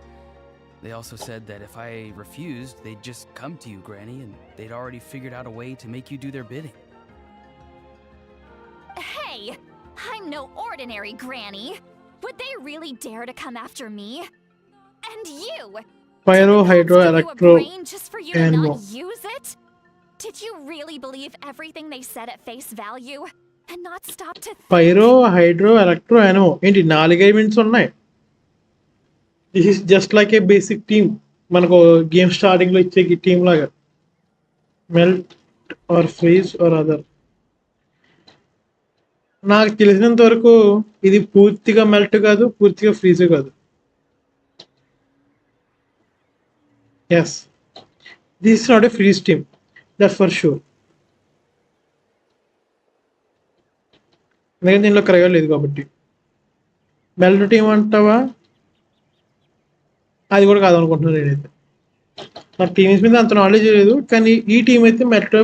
They also said that if I refused, they'd just come to you, Granny, and they'd already figured out a way to make you do their bidding. Hey, I'm no ordinary granny. Would they really dare to come after me? And you? Pyro, hydro, electro, just for you to and not more. use it? Did you really believe everything they said at face value and not stop to think? Pyro, hydro, electro, anemo ఏంటి 4 elements ఉన్నాయి. This is just like a basic team. మనకు game starting లో ఇచ్చే team లాగా. Melt or freeze or other. నాకు తెలిసినంత వరకు ఇది పూర్తిగా మెల్ట్ కాదు, పూర్తిగా ఫ్రీజ్ కాదు. Yes, this is not a freeze team, that's for sure. ఎందుకంటే దీనిలో క్రయో లేదు కాబట్టి. మెల్ట్ టీం అంటావా, అది కూడా కాదనుకుంటున్నాను నేనైతే. నాకు టీమ్స్ మీద అంత నాలెడ్జ్ లేదు, కానీ ఈ టీం అయితే మెల్ట్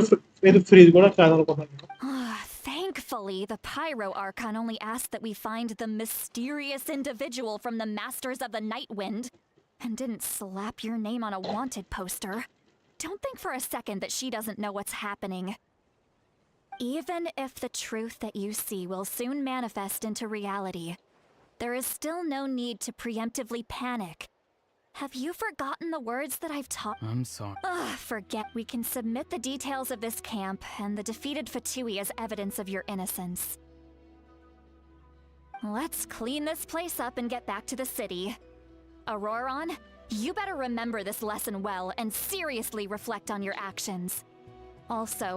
ఫ్రీజ్ కూడా కాదనుకుంటున్నాను. Thankfully, the Pyro Archon only asked that we find the mysterious individual from the Masters of the Night Wind, and didn't slap your name on a wanted poster. Don't think for a second that she doesn't know what's happening. Even if the truth that you see will soon manifest into reality, there is still no need to preemptively panic. Have you forgotten the words that I've taught? I'm sorry. Forget. We can submit the details of this camp and the defeated Fatui as evidence of your innocence. Let's clean this place up and get back to the city. Auroron, you better remember this lesson well and seriously reflect on your actions. Also,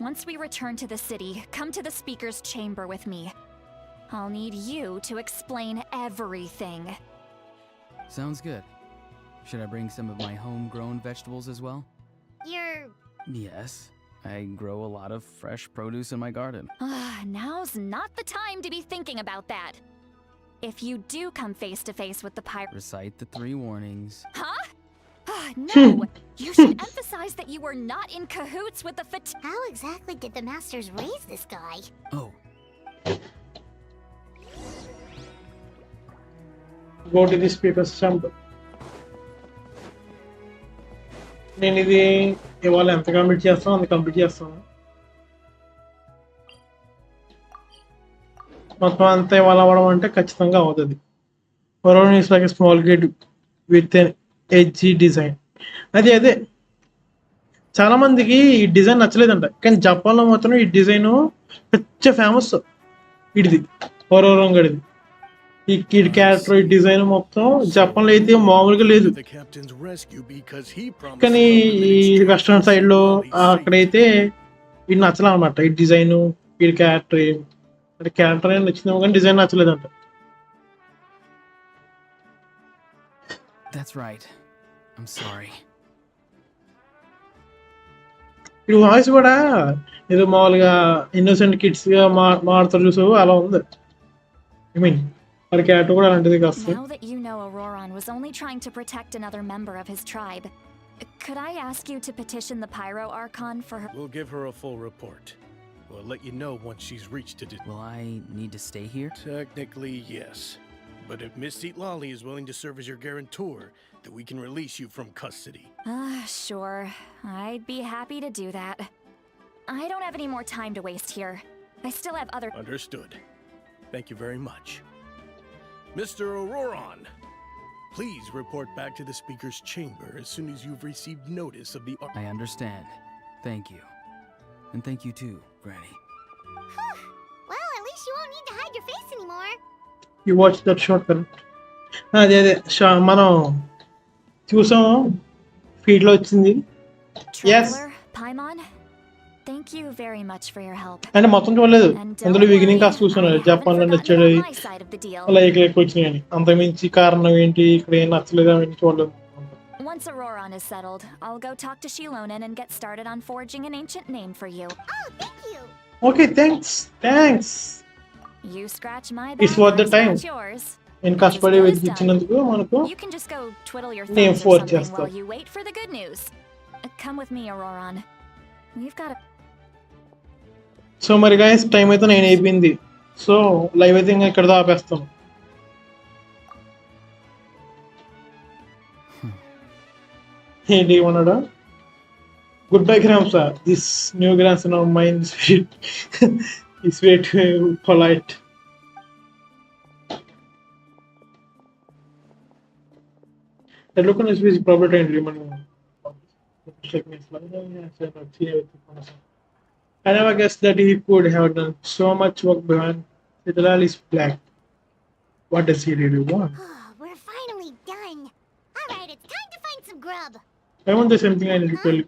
once we return to the city, come to the speaker's chamber with me. I'll need you to explain everything. Sounds good. Should I bring some of my homegrown vegetables as well? You're... Yes. I grow a lot of fresh produce in my garden. Now's not the time to be thinking about that. If you do come face to face with the pirate... Recite the 3 warnings. Huh? No! You should emphasize that you were not in cahoots with the How exactly did the Masters raise this guy? Oh. Go to the speaker's chamber. నేను ఇది ఇవాళ ఎంత complete చేస్తాను అంత complete చేస్తాను. మొత్తం అంతా ఇవాళ అవ్వడం అంటే ఖచ్చితంగా అవుతుంది. Auroron is like a small grid with an edgy design. అదే చాలా మందికి ఈ డిజైన్ నచ్చలేదంట, కానీ జపాన్లో మాత్రం ఈ డిజైన్ పెద్ద ఫేమస్. ఇడిది Auroron గడిది ఈ కిడ్ క్యారెక్టర్, ఈ డిజైన్ మొత్తం జపాన్లో అయితే మామూలుగా లేదు. కానీ ఈ వెస్ట్రన్ సైడ్ లో అక్కడైతే ఇది నచ్చలే అనమాట. ఈ డిజైన్, ఈ క్యారెక్టర్, అంటే క్యారెక్టర్ అనేది నచ్చిందేమో కానీ డిజైన్ నచ్చలేదంట. That's right. I'm sorry. ఇది వాయిస్ కూడా ఏదో మామూలుగా ఇన్నోసెంట్ కిడ్స్ గా మాట్లాడుతారు చూసావు, అలా ఉంది. ఐ మీన్ వాడి క్యారెక్టర్ కూడా అలాంటిది కాస్త. Now that you know Auroron was only trying to protect another member of his tribe, could I ask you to petition the Pyro Archon for her? We'll give her a full report. We'll let you know once she's reached a Will I need to stay here? Technically, yes. But if Miss Lolly is willing to serve as your guarantor, then we can release you from custody. Sure. I'd be happy to do that. I don't have any more time to waste here. I still have other... Understood. Thank you very much. Mr. Auroron, please report back to the Speaker's chamber as soon as you've received notice of the... I understand. Thank you. And thank you too, Granny. Well, at least you won't need to hide your face anymore. You watched that short, correct? అదే మనం చూసాము ఫీడ్లో వచ్చింది. Yes. Traveler, Paimon, thank you very much for your help. అంటే మొత్తం చూడలేదు, And అందులో don't beginning worry, కాస్త చూసాను I haven't జపాన్ లో forgotten నచ్చాడు about my side of the deal. అలా ఎక్కువ వచ్చినాయి అని. అంతకుమించి కారణం ఏంటి, ఇక్కడ ఏం నచ్చలేదు అవన్నీ చూడలేదు. Once Auroron is settled, I'll go talk to Shilonen and get started on forging an ancient name for you. Oh, thank you. Okay, thanks. You scratch my It's back, worth I the time. scratch yours. నేను కష్టపడి వెతికించినందుకు మనకు You can just go twiddle your Name thumbs or forge something చేస్తా. while you wait for the good news. Come with me, Auroron. We've got a... so మరి guys time అయితే 9 అయిపోయింది. So live అయితే ఇంకా ఇక్కడ ఆపేస్తాం. ఏంటి ఏమన్నాడా? Good bye gram sir, this new grams in our mind sweet is way to polite. Telugu is busy probably trying to remember. I never guessed that he could have done so much work behind Sidlali's black. What does he really want? Oh, we're finally done. All right, it's time to find some grub. I want the same thing I need to tell you.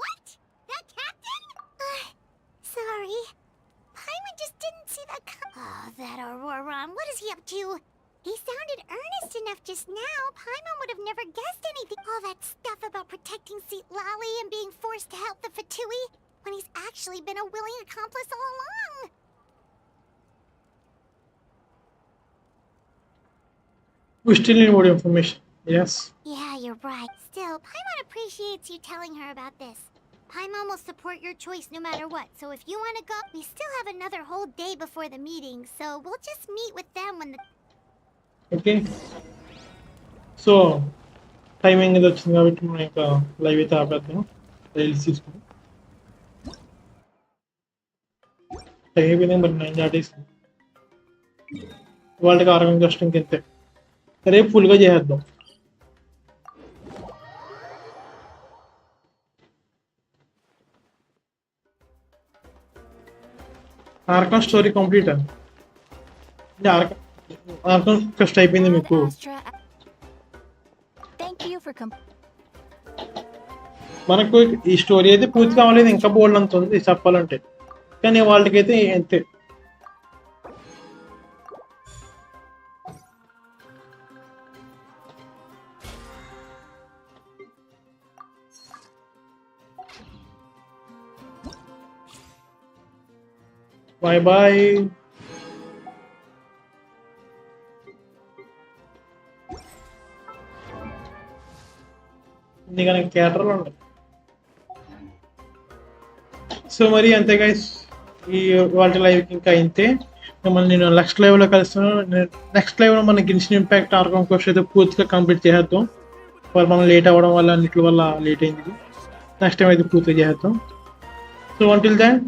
What? That captain? Sorry. Paimon just didn't see that Oh, that Auroron. What is he up to? He sounded earnest enough just now. Paimon would have never guessed anything. All that stuff about protecting Lolly and being forced to help the Fatui when he's actually been a willing accomplice all along. We still need more information. Yes. Yeah, you're right. Still, Paimon appreciates you telling her about this. Paimon will support your choice no matter what, so if you want to go, we still have another whole day before the meeting, so we'll just meet with them when the... Okay. So, timing is వచ్చింది కాబట్టి మనం ఇంకా live అయితే ఆపేద్దాం. Rails తీసుకుని time అయిపోయింది మరి 9 దాటేసింది. వాళ్ళకి ఆరోగ్యం కష్టం ఇంకెంతే. రేపు ఫుల్గా చేసేద్దాం. ఆర్కాన్ స్టోరీ కంప్లీట్ అండి. ఆర్కాన్ ఫస్ట్ అయిపోయింది మీకు. Thank you for మనకు ఈ స్టోరీ అయితే పూర్తి కావలేదు, ఇంకా బోల్డ్ అంత ఉంది చెప్పాలంటే, కానీ వాళ్ళకైతే అంతే. Bye bye. ఇంకా నాకు థియేటర్లో ఉండదు. సో మరి అంతే గైస్, ఈ వాళ్ళ లైవ్కి ఇంకా ఇంతే. మిమ్మల్ని నేను నెక్స్ట్ లైవ్లో కలుస్తాను. నెక్స్ట్ లైవ్లో మన గెన్షిన్ ఇంపాక్ట్ ఆర్కాన్ కోర్స్ అయితే పూర్తిగా కంప్లీట్ చేసేద్దాం. వాళ్ళు మనం లేట్ అవ్వడం వల్ల అన్నిటి వల్ల లేట్ అయింది. నెక్స్ట్ టైం అయితే పూర్తిగా చేసేద్దాం. So until then